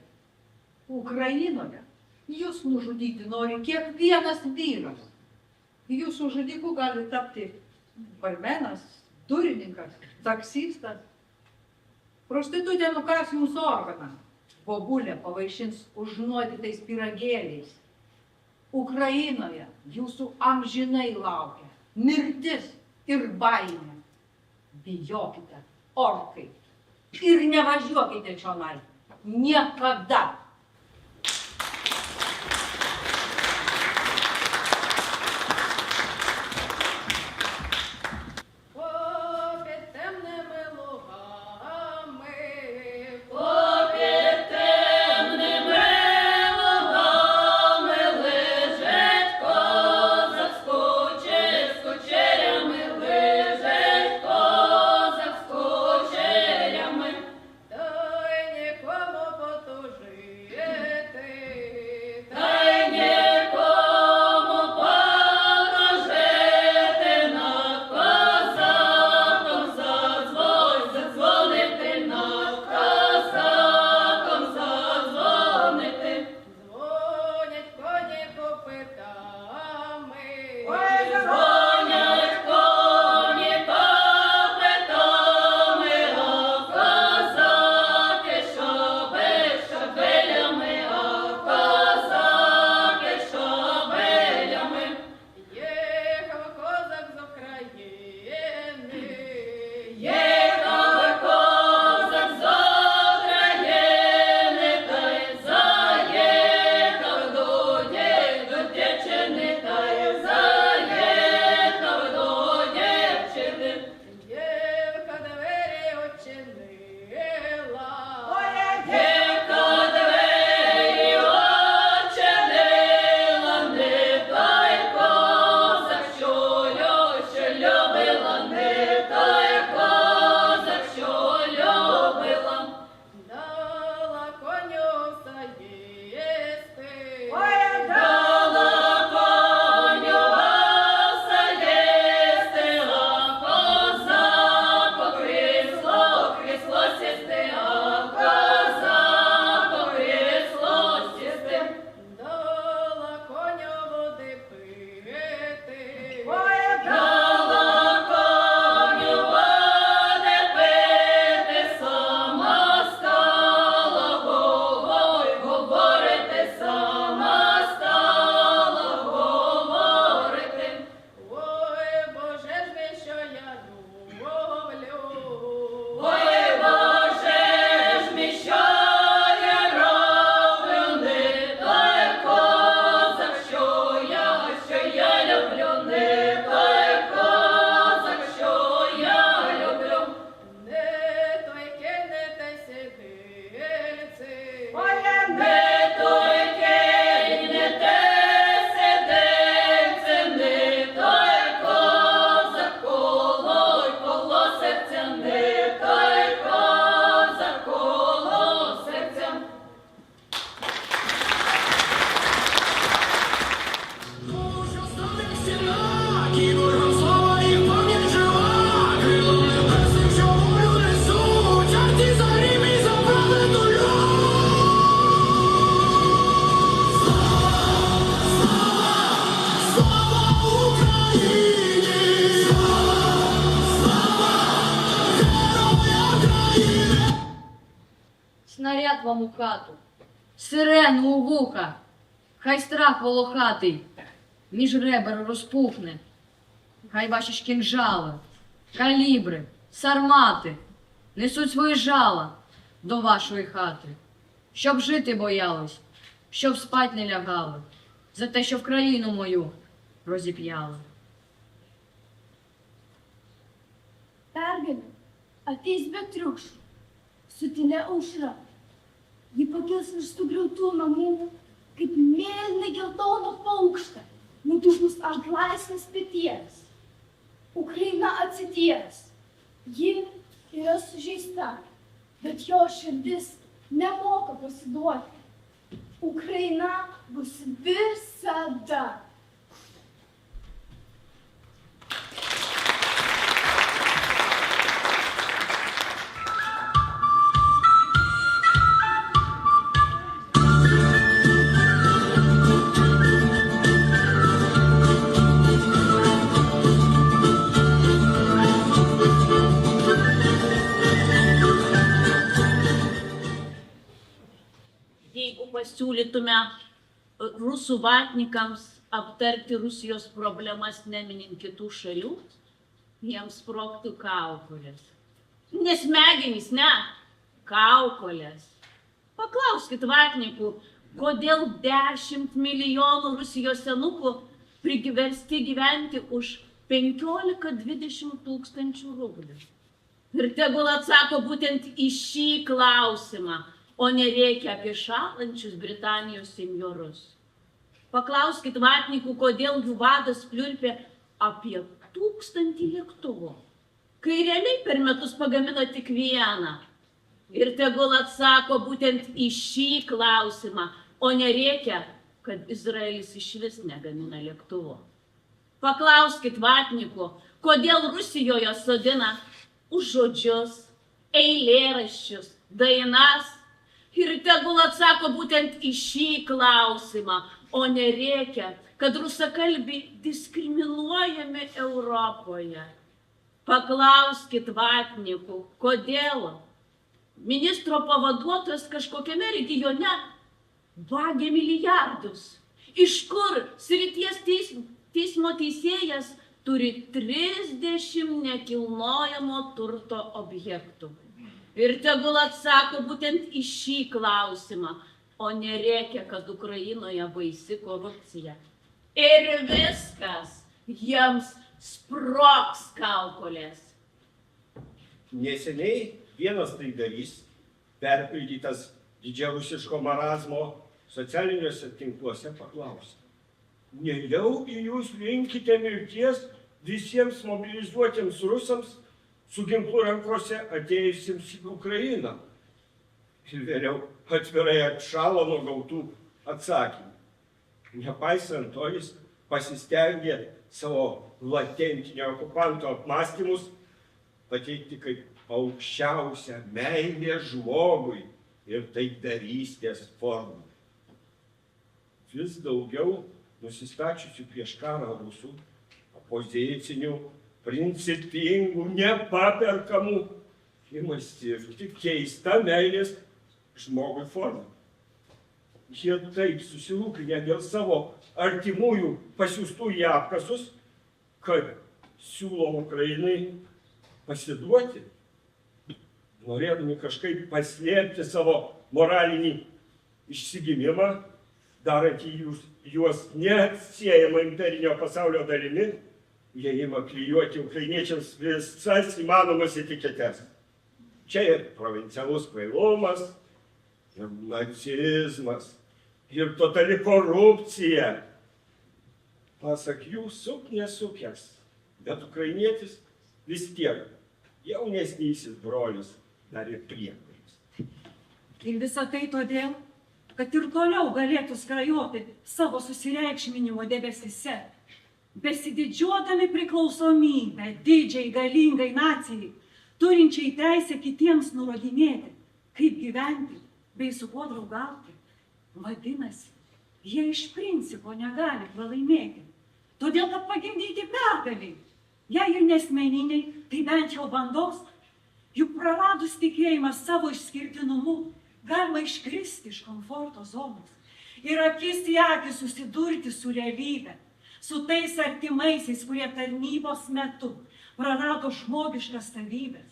Ukrainoje jūs nužudyti nori kiekvienas vyras. Jūsų žudiku gali tapti barmenas, durininkas, taksistas. Prostitutė nukas jūsų organą. Bobulė pavaišins užnuodytais pyragėliais. Ukrainoje jūsų amžinai laukia mirtis ir baimė. Bijokite, orkai. Ir nevažiuokite čionai. Niekada. Дай нікому потужи. летять вам у хату, сирену у вуха, хай страх волохатий між ребер розпухне, хай ваші ж кінжали, калібри, сармати несуть свої жала до вашої хати, щоб жити боялись, щоб спать не лягали, за те, що в країну мою розіп'яли. Pergalė ateis be triukšmų, su tylia aušra. Ji pakils iš sugriautų namų, kaip mėlyna geltona paukštė, nutūpus ant laisvės peties. Ukraina atsities. Ji yra sužeista, bet jo širdis nemoka pasiduoti. Ukraina bus visada. Jeigu pasiūlytume rusų vatnikams aptarti Rusijos problemas neminint kitų šalių, jiems sprogtų kaukolės. Ne smegenys, ne, kaukolės. Paklauskit vatnikų, kodėl 10 milijonų Rusijos senukų priversti gyventi už 15-20 tūkstančių rublių. Ir tegul atsako būtent į šį klausimą, o nereikia apie šalančius Britanijos senjorus. Paklauskit vatnikų, kodėl jų vadas pliurpė apie 1000 lėktuvų, kai realiai per metus pagamino tik vieną. Ir tegul atsako būtent į šį klausimą, o nereikia, kad Izraelis išvis negamina lėktuvo. Paklauskit vatnikų, kodėl Rusijoje sodina už žodžius, eilėraščius, dainas. Ir tegul atsako būtent į šį klausimą, o nereikia, kad rusakalbiai diskriminuojami Europoje. Paklauskit vatnikų, kodėl ministro pavaduotojas kažkokiame regione vagia milijardus. Iš kur srities teismo teisėjas turi 30 nekilnojamo turto objektų. Ir tegul atsako būtent į šį klausimą, o nereikia, kad Ukrainoje baisi korupcija. Ir viskas jiems sprogs kaukolės. Neseniai vienas taidarys, perpildytas didžiarusiško marazmo, socialiniuose tinkluose paklausė: nejau į jūs linkite mirties visiems mobilizuotiems rusams su ginklu rankose atėjusiems į Ukrainą? Ir vėliau atvirai atšalo nuo gautų atsakymų. Nepaisant to, jis pasistengė savo latentinio okupanto apmąstymus pateikti kaip aukščiausią meilę žmogui ir taikdarystės formą. Vis daugiau nusistačiusių prieš karą rusų, opozicinių, principingų, nepaperkamų, imasi tik keista meilės žmogui forma. Jie taip susirūpinę dėl savo artimųjų pasiųstų į apkasus, kad siūlo Ukrainai pasiduoti, norėdami kažkaip paslėpti savo moralinį išsigimimą, darantį juos neatsiejama imperinio pasaulio dalimi, jie ima klijuoti ukrainiečiams visas įmanomas etiketes. Čia ir provincialus kvailumas, ir nacizmas, ir totali korupcija. Pasak jų, suk nesukęs, bet ukrainietis vis tiek jaunesnysis brolis dar ir priekalis. Ir visą tai todėl, kad ir toliau galėtų skrajoti savo susireikšminimo debesyse, besididžiuodami priklausomybę didžiai galingai nacijai, turinčiai teisę kitiems nurodinėti, kaip gyventi bei su kuo draugauti. Vadinasi, jie iš principo negali pralaimėti, todėl kad pagimdyti pergalį, jei ir nesmeniniai, tai bent jau bandos, juk praradus tikėjimą savo išskirtinumu, galima iškristi iš komforto zonos ir akis į akį susidurti su realybė, su tais artimaisiais, kurie tarnybos metu prarado žmogiškas savybės,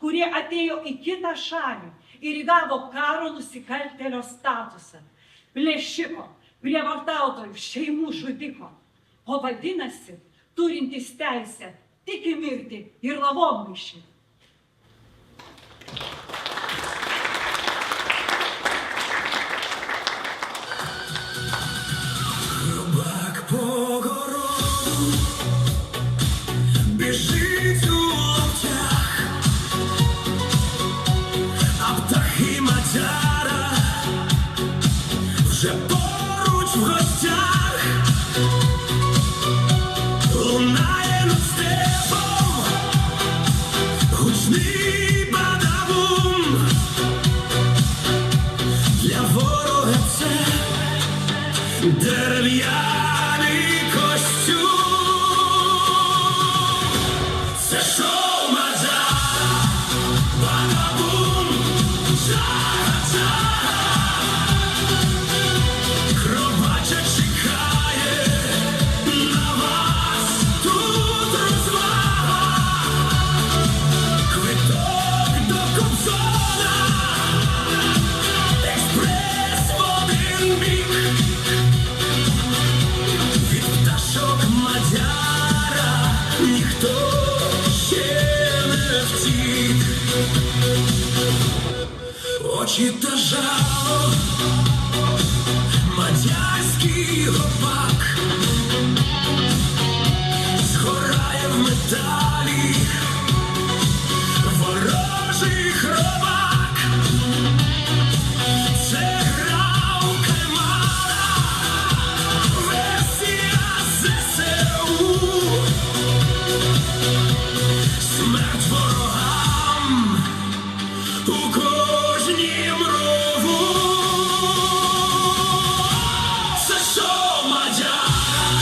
kurie atėjo į kitą šalį ir įgavo karo nusikaltėlio statusą, plėšiko, prievartautojų, šeimų žudiko, o vadinasi, turintis teisę tik į mirtį ir lavonmaišį. Рубак по городу біжить у локтях, а птахи Мадяра вже поруч в гостях. Лунає над степом гучний бадабум. Для ворога це дерев'яний костюм. Це шоу Мадяра, бадабум, джага-джага. Кровача чекає на вас, тут розвага. Квиток до Кобзона, експрес в один бік. Від пташок Мадяра ніхто ще не втік. Очі та жало, мадярський гопак згорає в металі, ворожий хробак. Це гра у кальмара, версія ЗСУ. Смерть ворогам у кожнім рову. Це шоу Мадяра,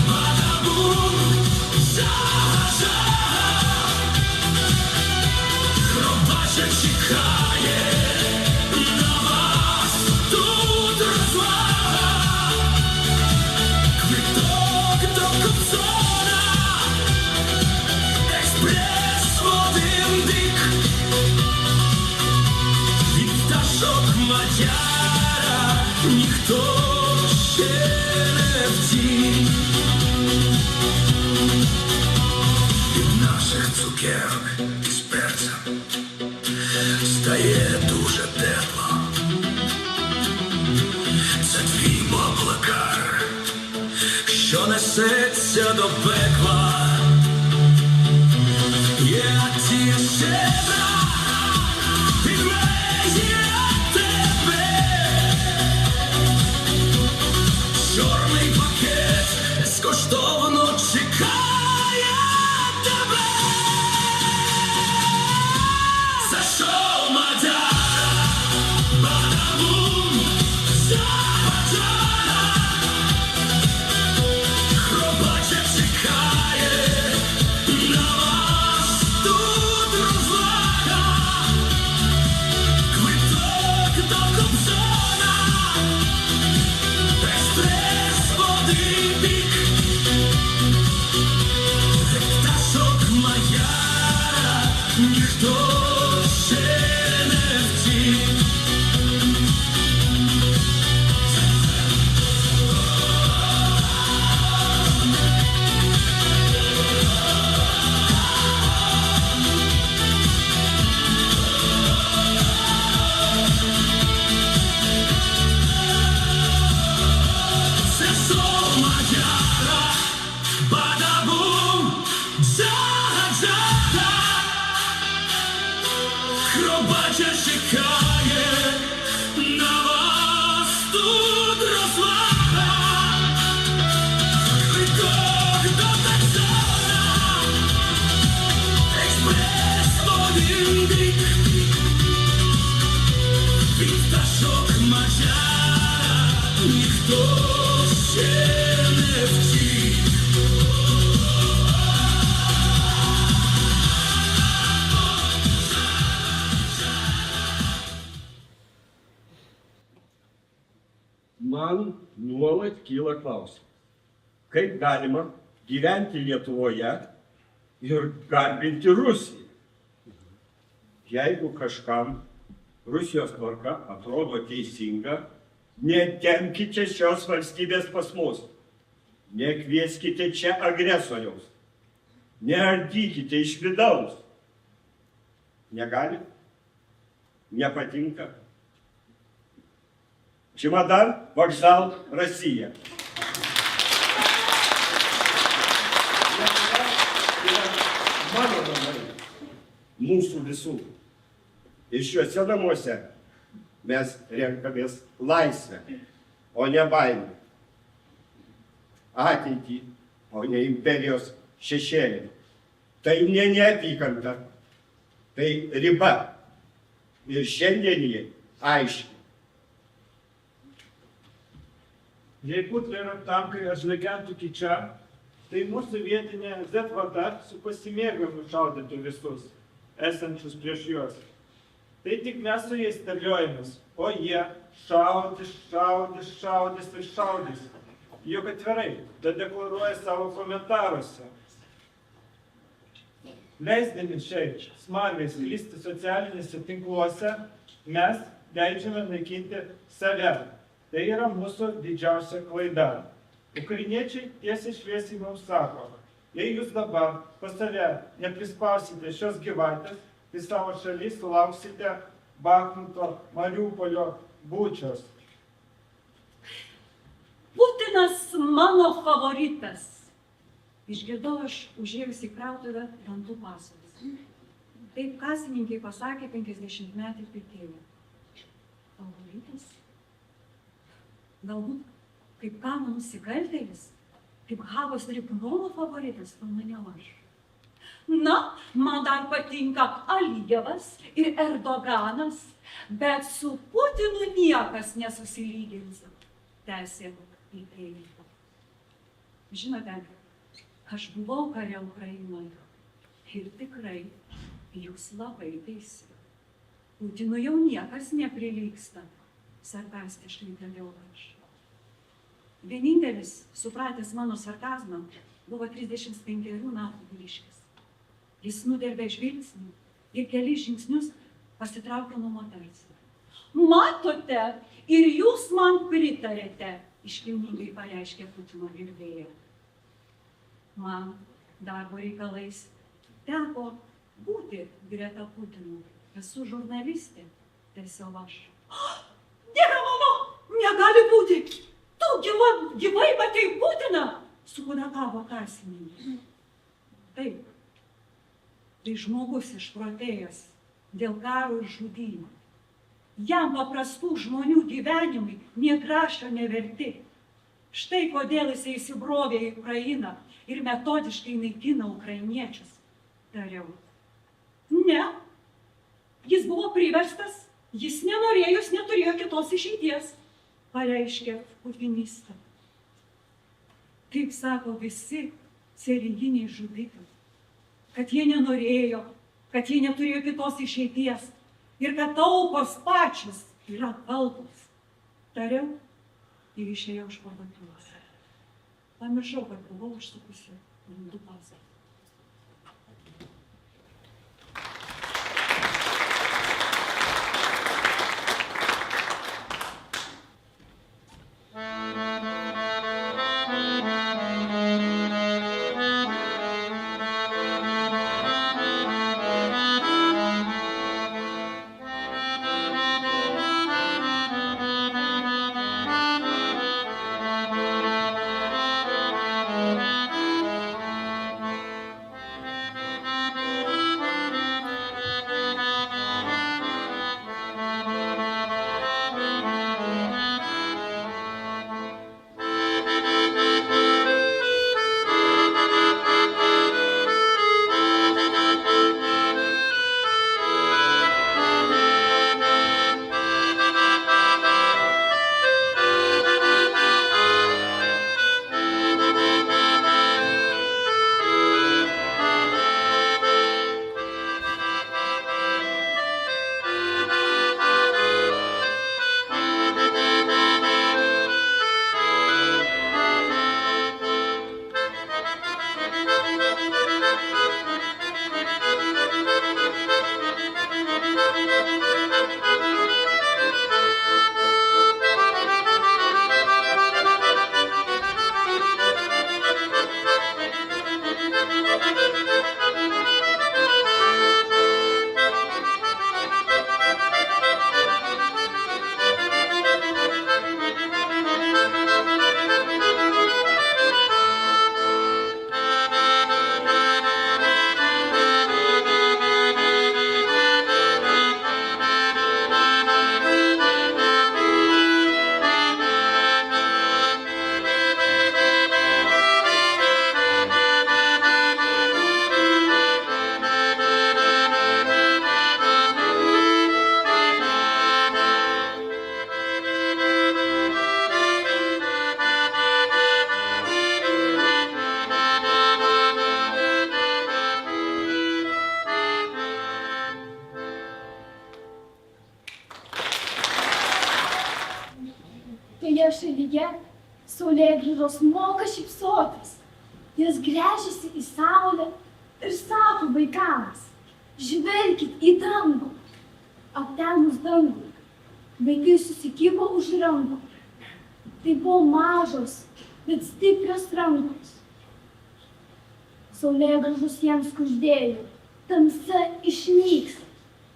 бадабум, джага-джага. Хробача чекає на вас, тут розвага. Квиток до Кобзона, експрес в один бік. Від пташок Мадяра ніхто ще не втік. Від наших цукерок із перцем стає дуже тепло. Це твій Маблакар, що несеться до пекла. Є ті щедра, підвезє тебе. Чорний пакет безкоштовно чекає тебе. Це шоу Мадяра, бадабум, джага-джага. Хробача чекає на вас, тут розвага. Квиток до Кобзона, експрес в один бік. Від пташок Мадяра ніхто ще не втік. Це шоу Мадяра, бадабум, джага-джага. man nuolat kyla klausimas, kaip galima gyventi Lietuvoje ir garbinti Rusiją. Jeigu kažkam Rusijos tvarka atrodo teisinga, netempkite šios valstybės pas mus. Nekvieskite čia agresoriaus. Neardykite iš vidaus. Negali? Nepatinka? Чемодан, вокзал, Россия. Mano namai, mūsų visų. Ir šiuose namuose mes renkamės laisvę, o ne baimę. Ateitį, o ne imperijos šešėlį. Tai ne neapykanta, tai riba. Ir šiandien jie aiškiai. Jei Putlerio tankai atžlegiantų kičia, tai mūsų vietinė Z-vada su pasimėgavimu šaudytų visus, esančius prieš juos. Tai tik mes su jais terliojamės, o jie šaudys, šaudys, šaudys ir šaudys. Juk atvirai, tai deklaruoja savo komentaruose. Leisdami šiai smarkiai sklisti socialinėse tinkluose, mes leidžiame naikinti save. Tai yra mūsų didžiausia klaida. Ukrainiečiai tiesiai šviesiai mums sako, jei jūs dabar pas save neprispausite šios gyvatės, tai savo šaly sulauksite Bakhmuto, Mariupolio, Bučios. Putinas mano favoritas. Išgirdau aš užėjus į krautuvę dantų pasakas. Taip kasininkai pasakė 50-metį pirkėją. Favoritas? Galbūt kaip kamo nusikaltėlis, kaip Havos Ripnovo favoritas, pamaniau aš. Na, man dar patinka Alijevas ir Erdoganas, bet su Putinu niekas nesusilygins, tęsė pirkėjai. Žinote, aš buvau kare Ukrainoje ir tikrai jūs labai teisi. Putinui jau niekas neprilygsta, sarkastiškai kalbėjau aš. Vienintelis, supratęs mano sarkazmą, buvo 35 metų vyriškis. Jis nudelbė žvilgsnį ir kelis žingsnius pasitraukė nuo moters. Matote, ir jūs man pritarėte, iškilmingai pareiškė Putino gerbėja. Man darbo reikalais teko būti greta Putino. Esu žurnalistė, tiesiog aš. Dieve mano, negali būti! Tu gyvai matei Putiną, sukūdakavo kasininkai. Taip, tai žmogus išprotėjęs dėl karo ir žudynių. Jam paprastų žmonių gyvenimai nė grašio neverti. Štai kodėl jis įsibrovė į Ukrainą ir metodiškai naikina ukrainiečius. Tariau. Ne, jis buvo priverstas, jis nenorėjo, jis neturėjo kitos išeities, pareiškė putinistą. Kaip sako visi serijiniai žudikai, kad jie nenorėjo, kad jie neturėjo kitos išeities ir kad aukos pačios yra kaltos. Tariau ir išėjau iš parduotuvės. Pamiršau, kad buvau užsukusi dantų pasą. šitoje šalyje saulėgrįžos moka šypsotis. Jis gręžiasi į saulę ir sako vaikams, žvelkit į dangų. Aptemus dangų. Vaikai susikibo už rankų. Tai buvo mažos, bet stiprios rankos. Saulėgrąžos jiems kuždėjo, tamsa išnyks,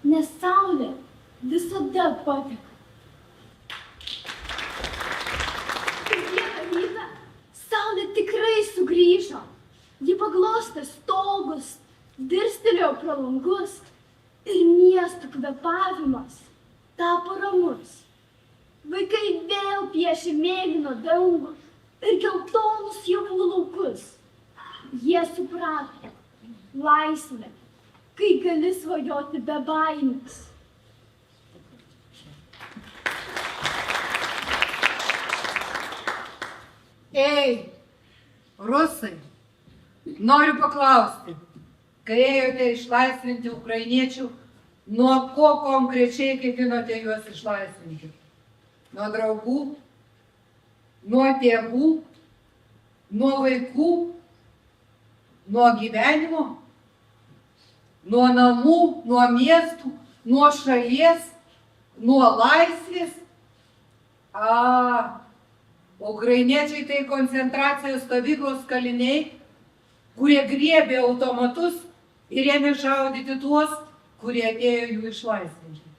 nes saulė visada pateka. Vieną rytą saulė tikrai sugrįžo. Ji paglostė stogus, dirstelėjo pro langus ir miesto kvėpavimas tapo ramus. Vaikai vėl piešė mėlyną dangų ir geltonus javų laukus. Jie suprato laisvę, kai gali svajoti be baimės. Ei, rusai, noriu paklausti, kai ėjote išlaisvinti ukrainiečių, nuo ko konkrečiai ketinote juos išlaisvinti? Nuo draugų, nuo tėvų, nuo vaikų, nuo gyvenimo, nuo namų, nuo miestų, nuo šalies, nuo laisvės. Ukrainiečiai tai koncentracijos stovyklos kaliniai, kurie griebė automatus ir ėmė šaudyti tuos, kurie atėjo jų išlaisvinti.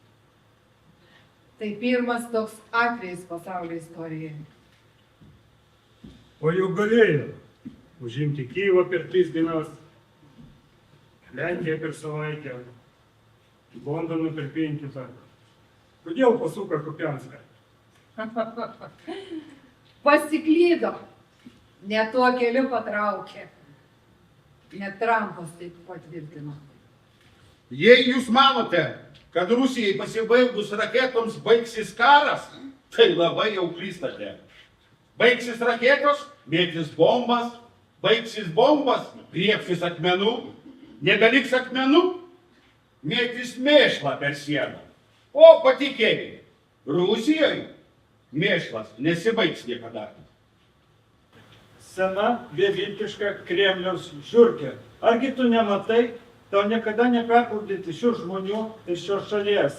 Tai pirmas toks atvejis pasaulio istorijoje. O jau galėjo užimti Kyjivą per 3 dienas, Lenkiją per savaitę, Londoną per 5. Kodėl pasuko Kupianską? Pasiklydo, ne tuo keliu patraukė. Net Trumpas taip patvirtino. Jei jūs manote, kad Rusijai pasibaigus raketoms baigsis karas, tai labai jau klystate. Baigsis raketos, mėtys bombas, baigsis bombas, griebsis akmenų, nebeliks akmenų, mėtys mėšlą per sieną. O patikėjai, Rusijoje mėšlas nesibaigs niekada. Sena, beviltiška Kremliaus žiurkė. Argi tu nematai, tau niekada neperpildyti šių žmonių ir šios šalies.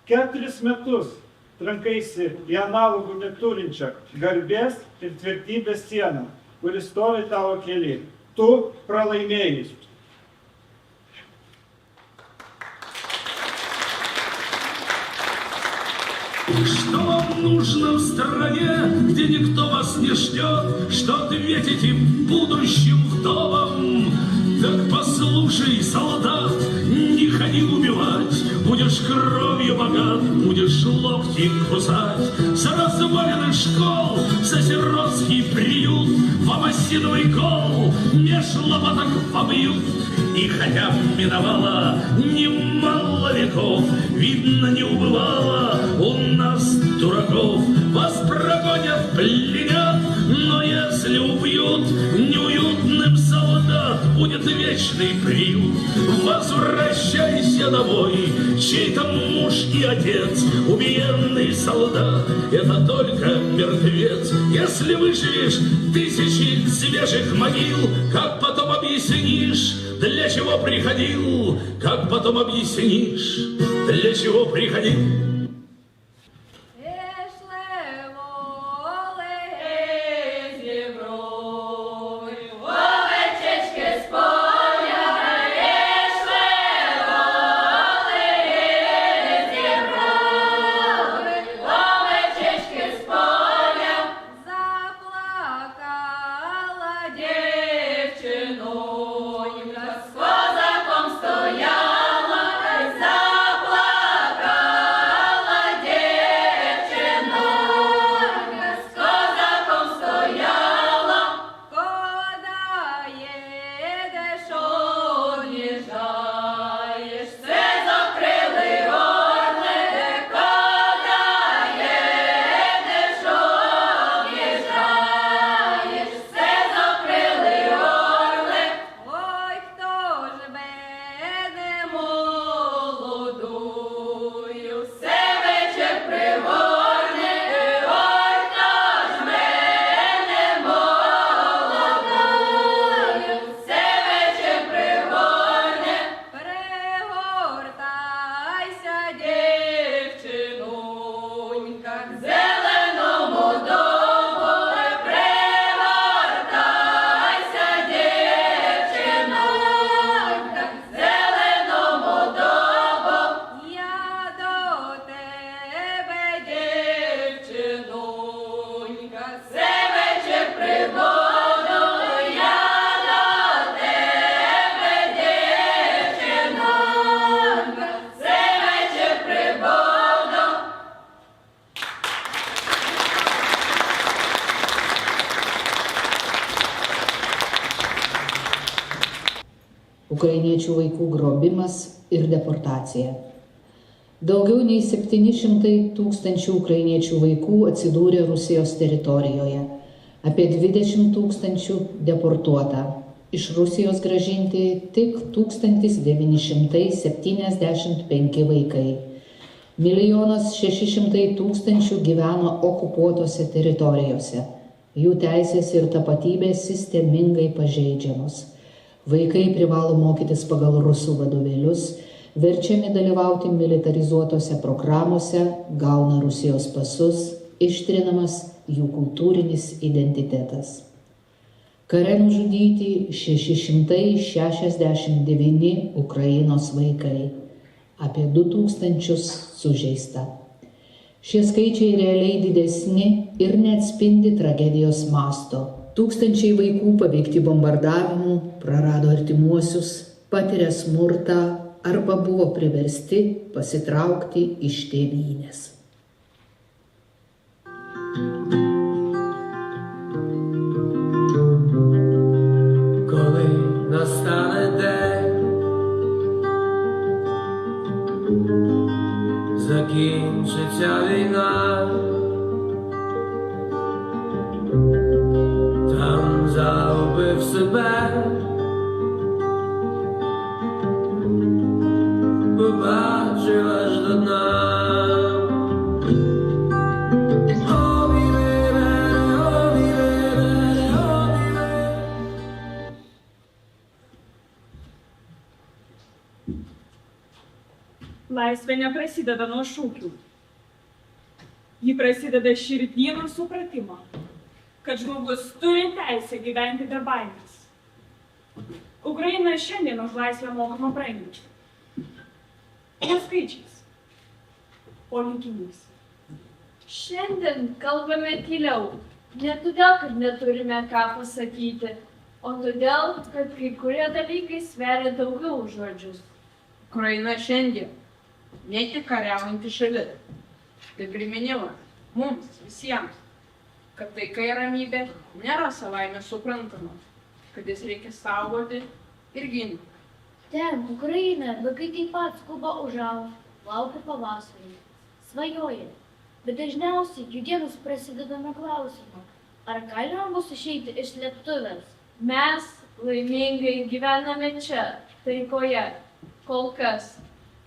4 metus trankaisi į analogų neturinčią garbės ir tvirtybės sieną, kuris stovi tavo kely. Tu pralaimėjai. Что вам нужно в стране, где никто вас не ждет, что ответите будущим вдовам? Так послушай, солдат, не ходи убивать, будешь кровью богат, будешь локти кусать. За развалины школ, за сиротский приют, вам осиновый кол меж лопаток побьют. И хотя миновало немало веков, видно, не убывало у нас дураков. Вас прогонят, пленят, но если убьют, неуютным солдат будет вечный приют. Возвращайся домой, чей-то муж и отец. Убиенный солдат — это только мертвец. Если выживешь 1000 свежих могил, как потом объяснишь, для чего приходил? Как потом объяснишь, для чего приходил? Стояла, заплакала. ukrainiečių vaikų grobimas ir deportacija. Daugiau nei 700 000 ukrainiečių vaikų atsidūrė Rusijos teritorijoje, apie 20 000 deportuota. Iš Rusijos grąžinti tik 1975 vaikai. 1 600 000 gyveno okupuotose teritorijose. Jų teisės ir tapatybės sistemingai pažeidžiamos. Vaikai privalo mokytis pagal rusų vadovėlius, verčiami dalyvauti militarizuotose programuose, gauna Rusijos pasus, ištrinamas jų kultūrinis identitetas. Kare nužudyti 669 Ukrainos vaikai, apie 2000 sužeista. Šie skaičiai realiai didesni ir neatspindi tragedijos masto. Tūkstančiai vaikų paveikti bombardavimų, prarado artimuosius, patiria smurtą arba buvo priversti pasitraukti iš tėvynės. Коли настане день, закінчиться війна, там загубив себе, побачив аж до дна. Laisvė neprasideda nuo šūkių. Ji prasideda širdynų supratimo, kad žmogus turi teisę gyventi be baimės. Ukraina šiandien už laisvę mokama brangiai. Ne skaičiais, o linkimais. Šiandien kalbame tyliau, ne todėl, kad neturime ką pasakyti, o todėl, kad kai kurie dalykai sveria daugiau už žodžius. Ukraina šiandien ne tik kariaujanti šalis, tai priminimas mums visiems, kad taika ir ramybė nėra savaime suprantama, kad jas reikia saugoti ir ginti. Ten, Ukraina, vaikai taip pat skuba užaugti, laukia pavasarį, svajoja, bet dažniausiai jų dienos prasideda nuo klausimo, ar galima bus išeiti iš slėptuvės? Mes laimingai gyvename čia, taikoje, kol kas.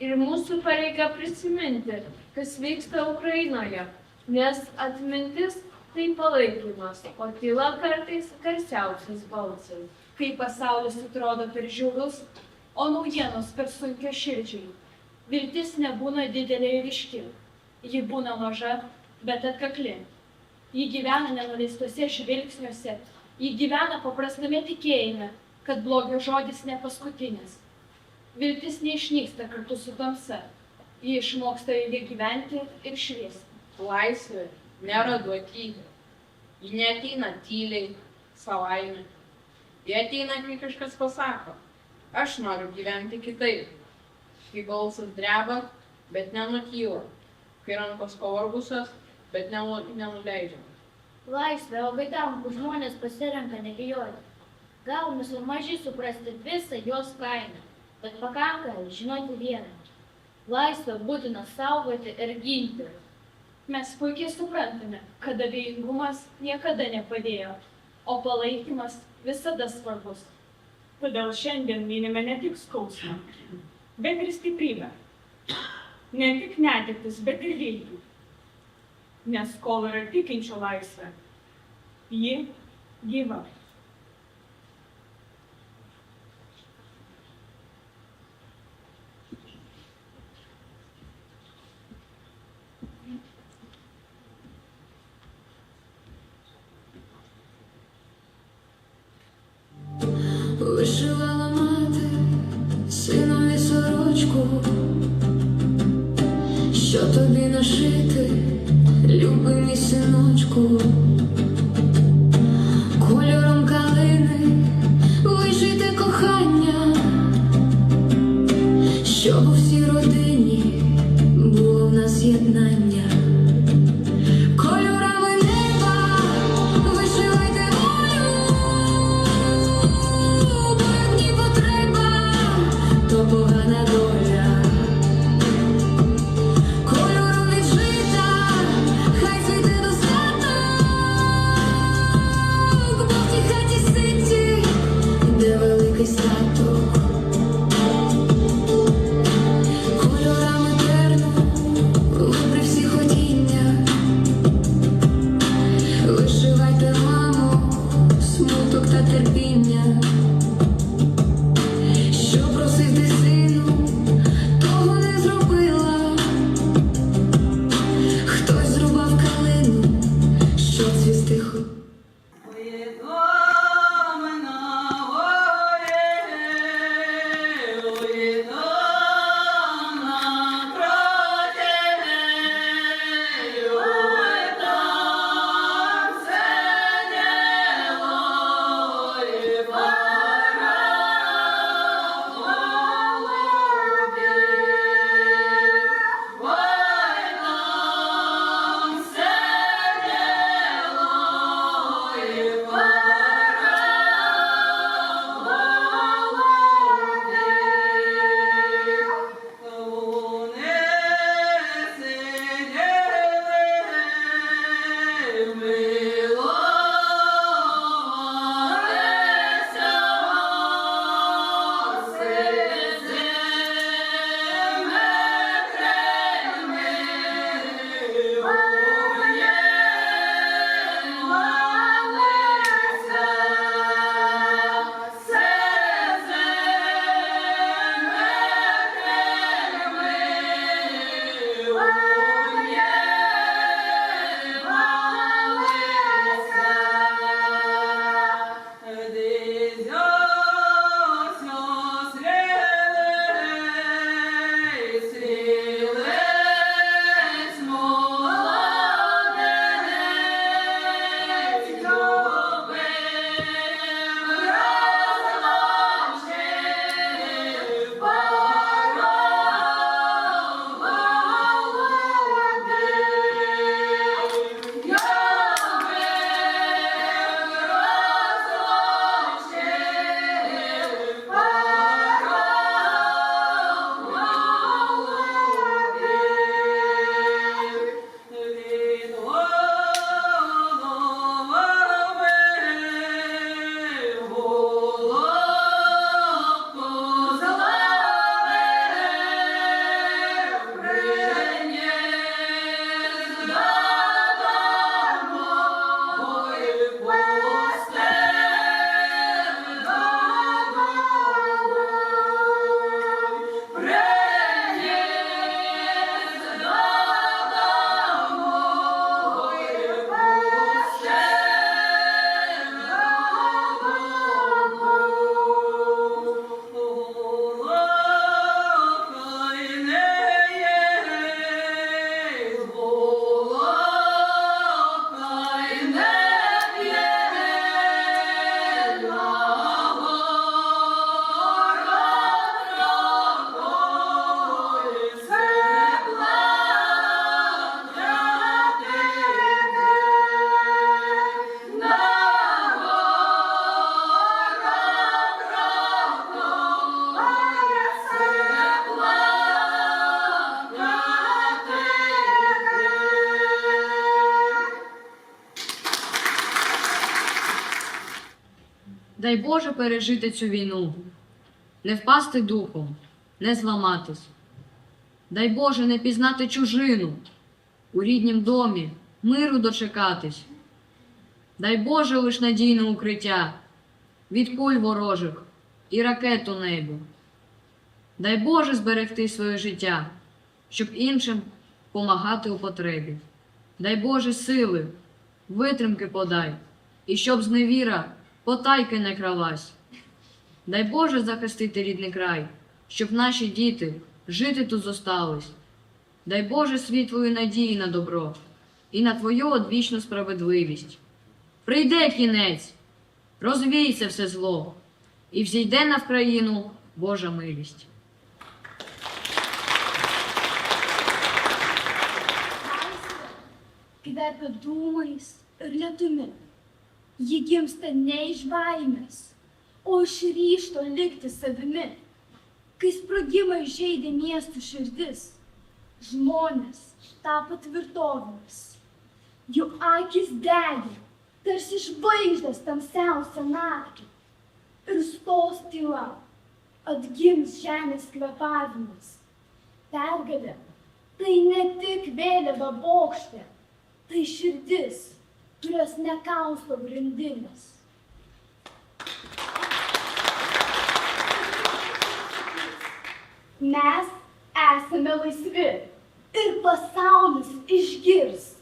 Ir mūsų pareiga prisiminti, kas vyksta Ukrainoje, nes atmintis tai palaikymas, o tyla kartais garsiausias balsas. Kai pasaulis atrodo per žiaurus, o naujienos per sunkia širdžiai. Viltis nebūna didelė ir ryški. Ji būna maža, bet atkakli. Ji gyvena nenuleistuose žvilgsniuose. Ji gyvena paprastame tikėjime, kad blogio žodis ne paskutinis. Viltis neišnyksta kartu su tamsa. Ji išmoksta joje gyventi ir šviesti. Laisvė nėra duotybė. Ji neateina tyliai, savaime. Ji ateina, kai kažkas pasako. Aš noriu gyventi kitaip. Kai balsas dreba, bet nenutyla. Kai rankos pavargusios, bet nenuleidžiamas. Laisvė labai tam, kur žmonės pasirenka nebijoti. Gal mes ir mažai suprasti visą jos kainą. Bet pakanka žinoti vieną. Laisvę būtina saugoti ir ginti. Mes puikiai suprantame, kad abejingumas niekada nepadėjo, o palaikymas visada svarbus. Todėl šiandien minime ne tik skausmą, bet ir stiprybę. Ne tik netektis, bet ir viltį. Nes kol yra tikinčio laisvė, ji gyva. Вишивала мати синові сорочку, що тобі нашити, любий мій синочку, кольором калини вишите кохання, щоб у всій родині було в нас єднання. Кольорами неба вишивайте волю, потреба дай Боже пережити цю війну, не впасти духом, не зламатись. Дай Боже не пізнати чужину, у ріднім домі миру дочекатись. Дай Боже лиш надійне укриття від куль ворожих і ракет у небі. Дай Боже зберегти своє життя, щоб іншим помагати у потребі. Дай Боже сили, витримки подай, і щоб зневіра потайки не кралась. Дай Боже захистити рідний край, щоб наші діти жити тут зостались. Дай Боже світлої надії на добро і на Твою одвічну справедливість. Прийде кінець, розвійся все зло, і взійде на Вкраїну Божа милість. Kvepia dūmais ir lietumi. Ji gimsta ne iš baimės, o iš ryžto likti savimi. Kai sprogimai žaidė miestų širdis, žmonės tapo tvirtovėmis. Jų akis degė, tarsi žvaigždės tamsiausią naktį. Ir stos tyla, atgims žemės kvėpavimas. Pergalė tai ne tik vėliava bokšte, tai širdis, kurios nekausto grindinės. Mes esame laisvi ir pasaulis išgirs.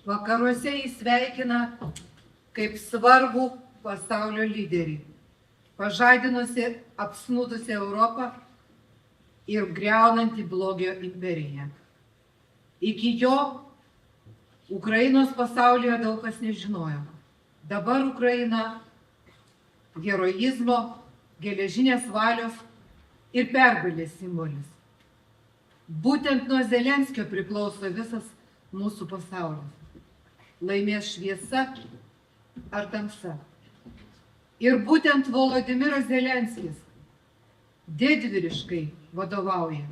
Vakaruose jis sveikina kaip svarbų pasaulio lyderį, pažadinusi apsnūdusią Europą ir greunantį blogio imperiją. Iki jo Ukrainos pasaulyje daug kas nežinojo. Dabar Ukraina heroizmo, geležinės valios ir pergalės simbolis. Būtent nuo Zelenskio priklauso visas mūsų pasaulis. Laimės šviesa ar tamsa. Ir būtent Volodimiras Zelenskis didvyriškai vadovauja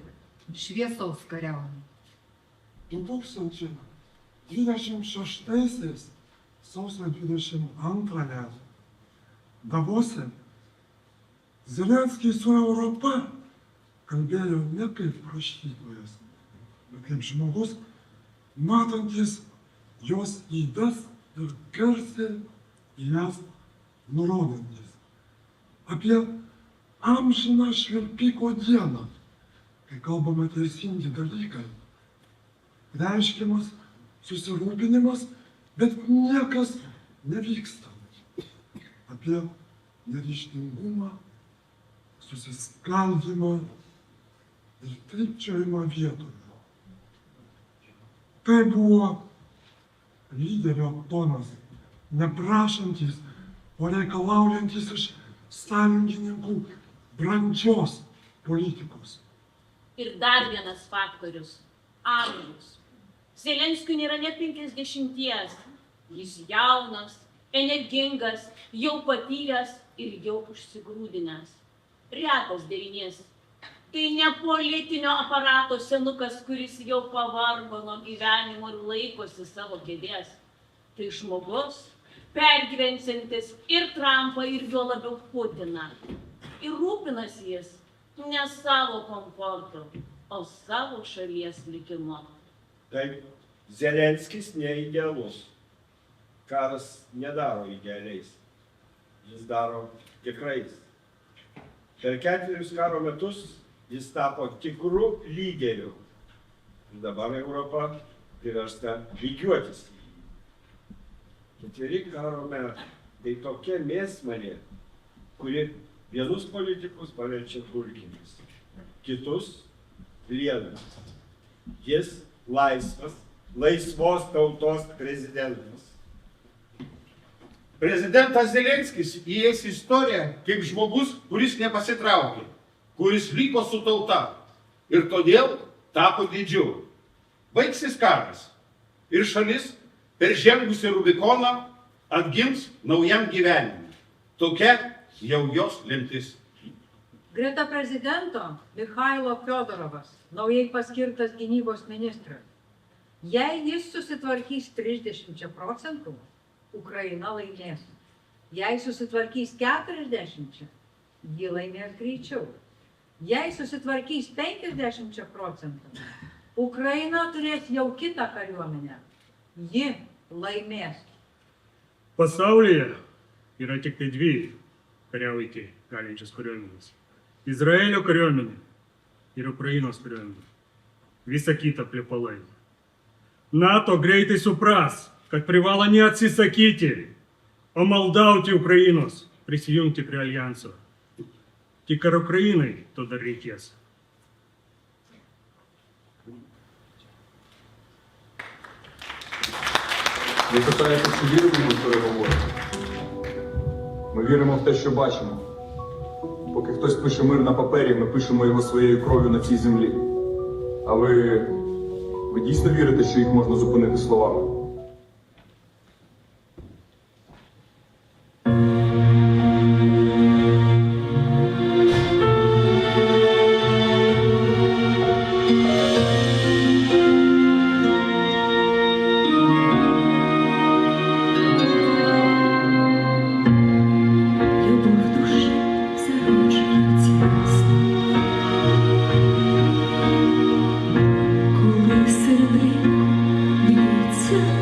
šviesos kariaunai. 2026 sausio 22 Davose Zelenskis su Europa kalbėjo ne kaip rašytojas, bet kaip žmogus, matantis jos ydas ir garsiai jas nurodantis. Apie amžiną švilpiko dieną, kai kalbame teisingi dalykai, reiškiamas susirūpinimas, bet niekas nevyksta. Apie neryžtingumą, susiskaldymą ir trypčiojimą vietoje. Tai buvo lyderio tonas, neprašantis, o reikalaujantis iš sąjungininkų brandžios politikos. Ir dar vienas faktorius – amžius. Zelenskiui nėra net 50. Jis jaunas, energingas, jau patyręs ir jau užsigrūdinęs. Retas derinys. Tai ne politinio aparato senukas, kuris jau pavargo nuo gyvenimo ir laikosi savo kėdės. Tai žmogus, pergyvensiantis ir Trumpą, ir jo labiau Putiną. Ir rūpinasi jis ne savo komfortu, o savo šalies likimu. Taip, Zelenskis neidealus. Karas nedaro idealiais. Jis daro tikrais. Per 4 karo metus jis tapo tikrų lyderių. Dabar Europa priversta lygiuotis. 4 karo metai. Tai tokia mėsmalė, kuri vienus politikus paverčia pulkiniais, kitus plienais. Jis laisvas, laisvos tautos prezidentas. Prezidentas Zelenskis įeis į istoriją kaip žmogus, kuris nepasitraukė, kuris liko su tauta ir todėl tapo didžiu. Baigsis karas ir šalis, peržengusi Rubikoną, atgims naujam gyvenimui. Tokia jau jos lemtis. Greta prezidento Mikhailo Fiodorovas, naujai paskirtas gynybos ministras. Jei jis susitvarkys 30%, Ukraina laimės. Jei susitvarkys 40%, ji laimės greičiau. Jei susitvarkys 50%, Ukraina turės jau kitą kariuomenę. Ji laimės. Pasaulyje yra tik tai 2 kariauti galinčios kariuomenės. Izraelio kariuomenė ir Ukrainos kariuomenė. Visa kita plepalai. NATO greitai supras, kad privalo neatsisakyti, o maldauti Ukrainos prisijungti prie aljanso. Tik ar Ukrainai to dar reikės. Ви питаєте, чи віримо ми в переговори? Ми віримо в те, що бачимо. Поки хтось пише мир на папері, ми пишемо його своєю кров'ю на цій землі. А ви дійсно вірите, що їх можна зупинити словами? Коли серденько б'ється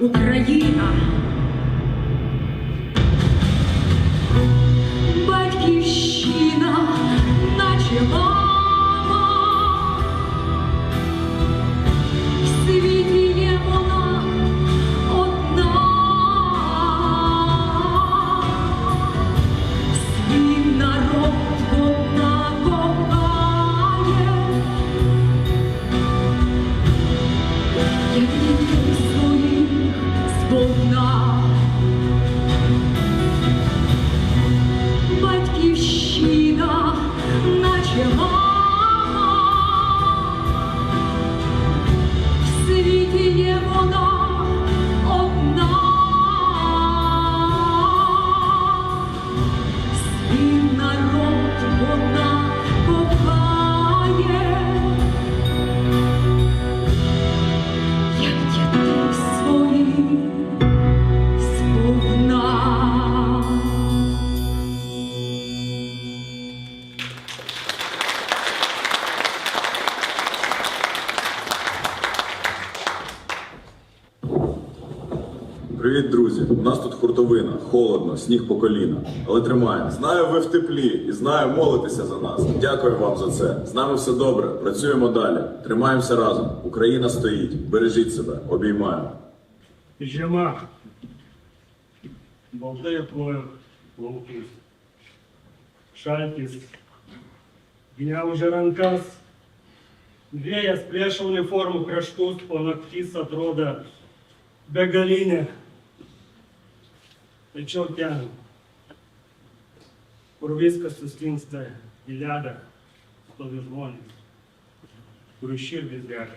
Україна. Батьківщина, наче мама, в світі є вона одна, свій народ вона кохає, як дітей своїх сповна. Батьківщина, наче мама, в світі є вона одна, свій народ вона кохає, як дітей своїх сповна. Привіт, друзі! У нас тут хуртовина, холодно, сніг по коліна. Але тримаємо. Знаю, ви в теплі і знаю, молитеся за нас. Дякую вам за це. З нами все добре, працюємо далі. Тримаємося разом. Україна стоїть. Бережіть себе. Обіймаємо. Зима. Балдає плою ловкіс. Шальтіс. Дня уже ранкас. Вея сплеша униформу крашкус по ногтис от рода Бегалине. Плечо тягну. Урвиска сустинства и ляда, что визмони. Урущир без ляда.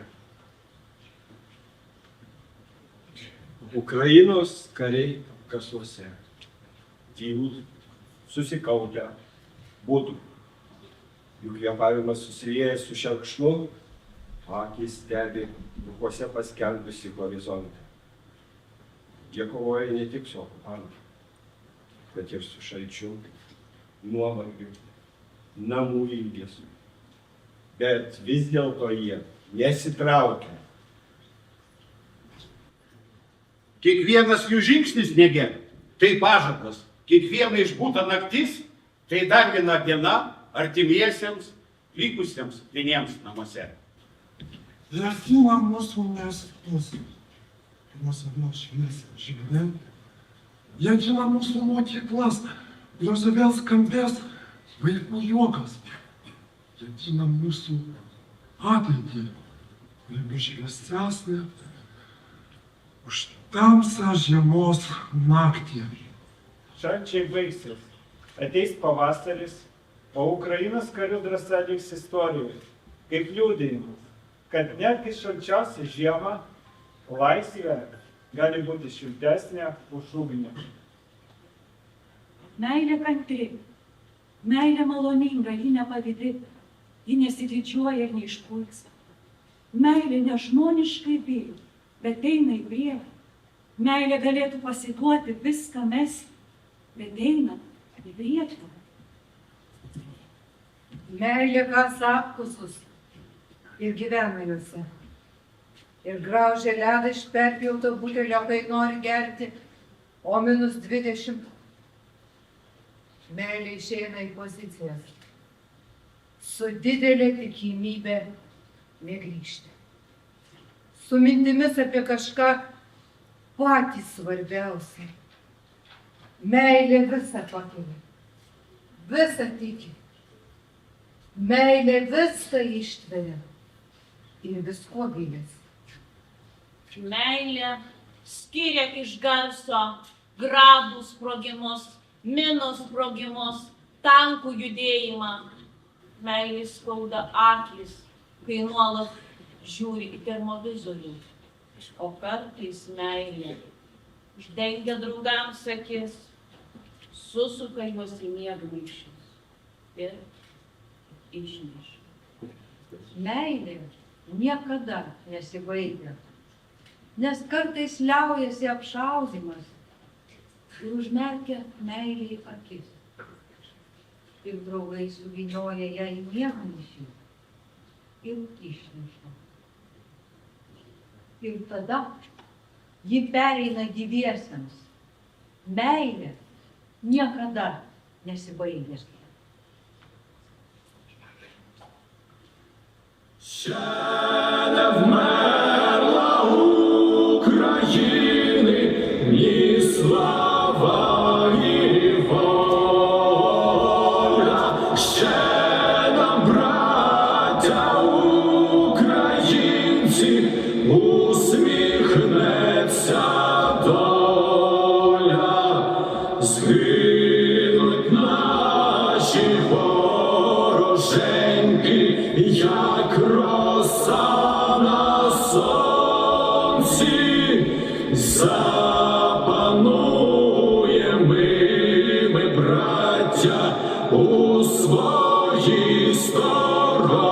Ukrainos kariai kasuose. Tylus, susikaukę, būtų. Jų kvėpavimas susijęs su šerkšnu, akys stebi bukuose paskelbusi horizontą. Jie kovoja ne tik su okupantu, bet ir su šalčiu, nuovargiu, namų ilgesiu. Bet vis dėlto jie nesitraukia. Kiekvienas jų žingsnis nege, tai pažadas. Kiekviena išbūta naktis, tai dar viena diena artimiesiems, likusiems vieniems namuose. Lertina mūsų miestus, nuosavio šviesą žymenti. Jie mūsų mokyklas, kuriuose vėl skambės vaikų juokas. Jie mūsų ateitį, kuri bus šviesesnė už tamsią žiemos naktį. Šalčiai baigsis, ateis pavasaris, o Ukrainos karių drąsa liks istorijoje, kaip liudijimas, kad netgi šalčiausia žiema laisvė gali būti šiltesnė už ugnį. Meilė kantri, meilė maloninga, ji nepavydi, ji nesididžiuoja ir neišpulsa. Meilė nežmoniškai bijo, bet eina į priekį. Meilė galėtų pasiduoti viską mesti, bet eina į priekį. Meilė kas apkusus ir gyvena juose. Ir graužia ledą iš perpjauto butelio, kai nori gerti, o -20. Meilė išeina į pozicijas. Su didelė tikimybė negrįžti. Su mintimis apie kažką patį svarbiausia. Meilė visą pakelia, visą tiki. Meilė viską ištveria ir viskuo gailės. Meilė skiria iš garso gradų sprogimus, minų sprogimus, tankų judėjimą. Meilė skauda akis, kai nuolat žiūri į termovizorių. O kartais meilė uždengia draugams akis, susuka juos į miegmaišius ir išneša. Meilė niekada nesibaigia, nes kartais liaujasi apšaudymas ir užmerkia meilei akis. Ir draugai suvynioja ją į miegmaišį ir išneša. Ir tada ji pereina gyviesiems. Meilė niekada nesibaigia. Ще не вмерла України ні слава, ні воля. Ще нам, браття українці, усміхнеться доля. Згинуть наші вороженьки, як роса на сонці, запануємо ми, браття, у своїй сторонці.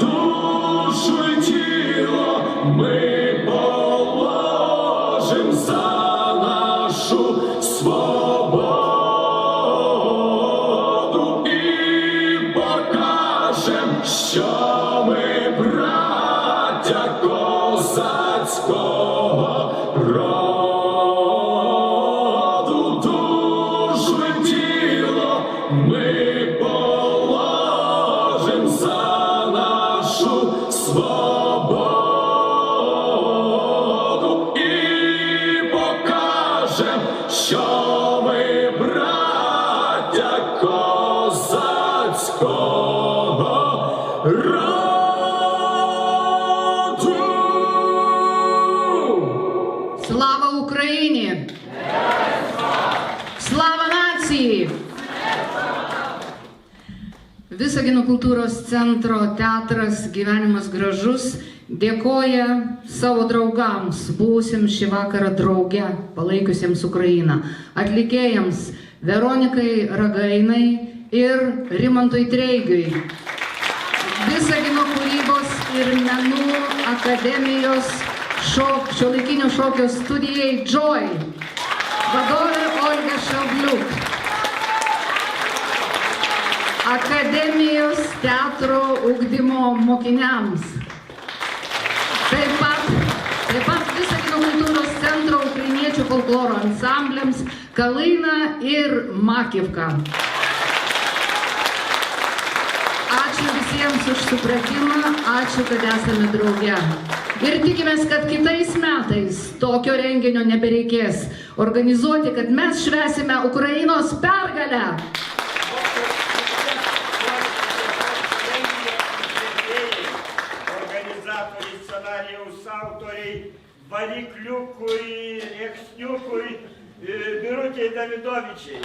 Душу й тіло ми положим за нашу свободу і покажем, що ми браття козацького роду. Душу й тіло ми положим за нашу свободу і покажем, що ми браття козацького роду. Слава Україні! Слава naciji! Visagino kultūros centro teatras Gyvenimas gražus dėkoja savo draugams, buvusiems šį vakarą drauge, palaikiusiems Ukrainą, atlikėjams Veronikai Ragainai ir Rimantui Treigiui, Visagino kūrybos ir menų akademijos šiuolaikinio šokio studijai Joy, vadovė Olga Šabliuk, akademijos teatro ugdymo mokiniams, taip pat Visagino kultūros centro ukrainiečių folkloro ansambliams Kalina ir Makivka. Ačiū visiems už supratimą, ačiū, kad esame drauge. Ir tikimės, kad kitais metais tokio renginio nebereikės organizuoti, kad mes švęsime Ukrainos pergalę. Організаторі, сценаріїв, авторі, Валіклюкui, Рєхснюкui, Бірутій Давидовичі.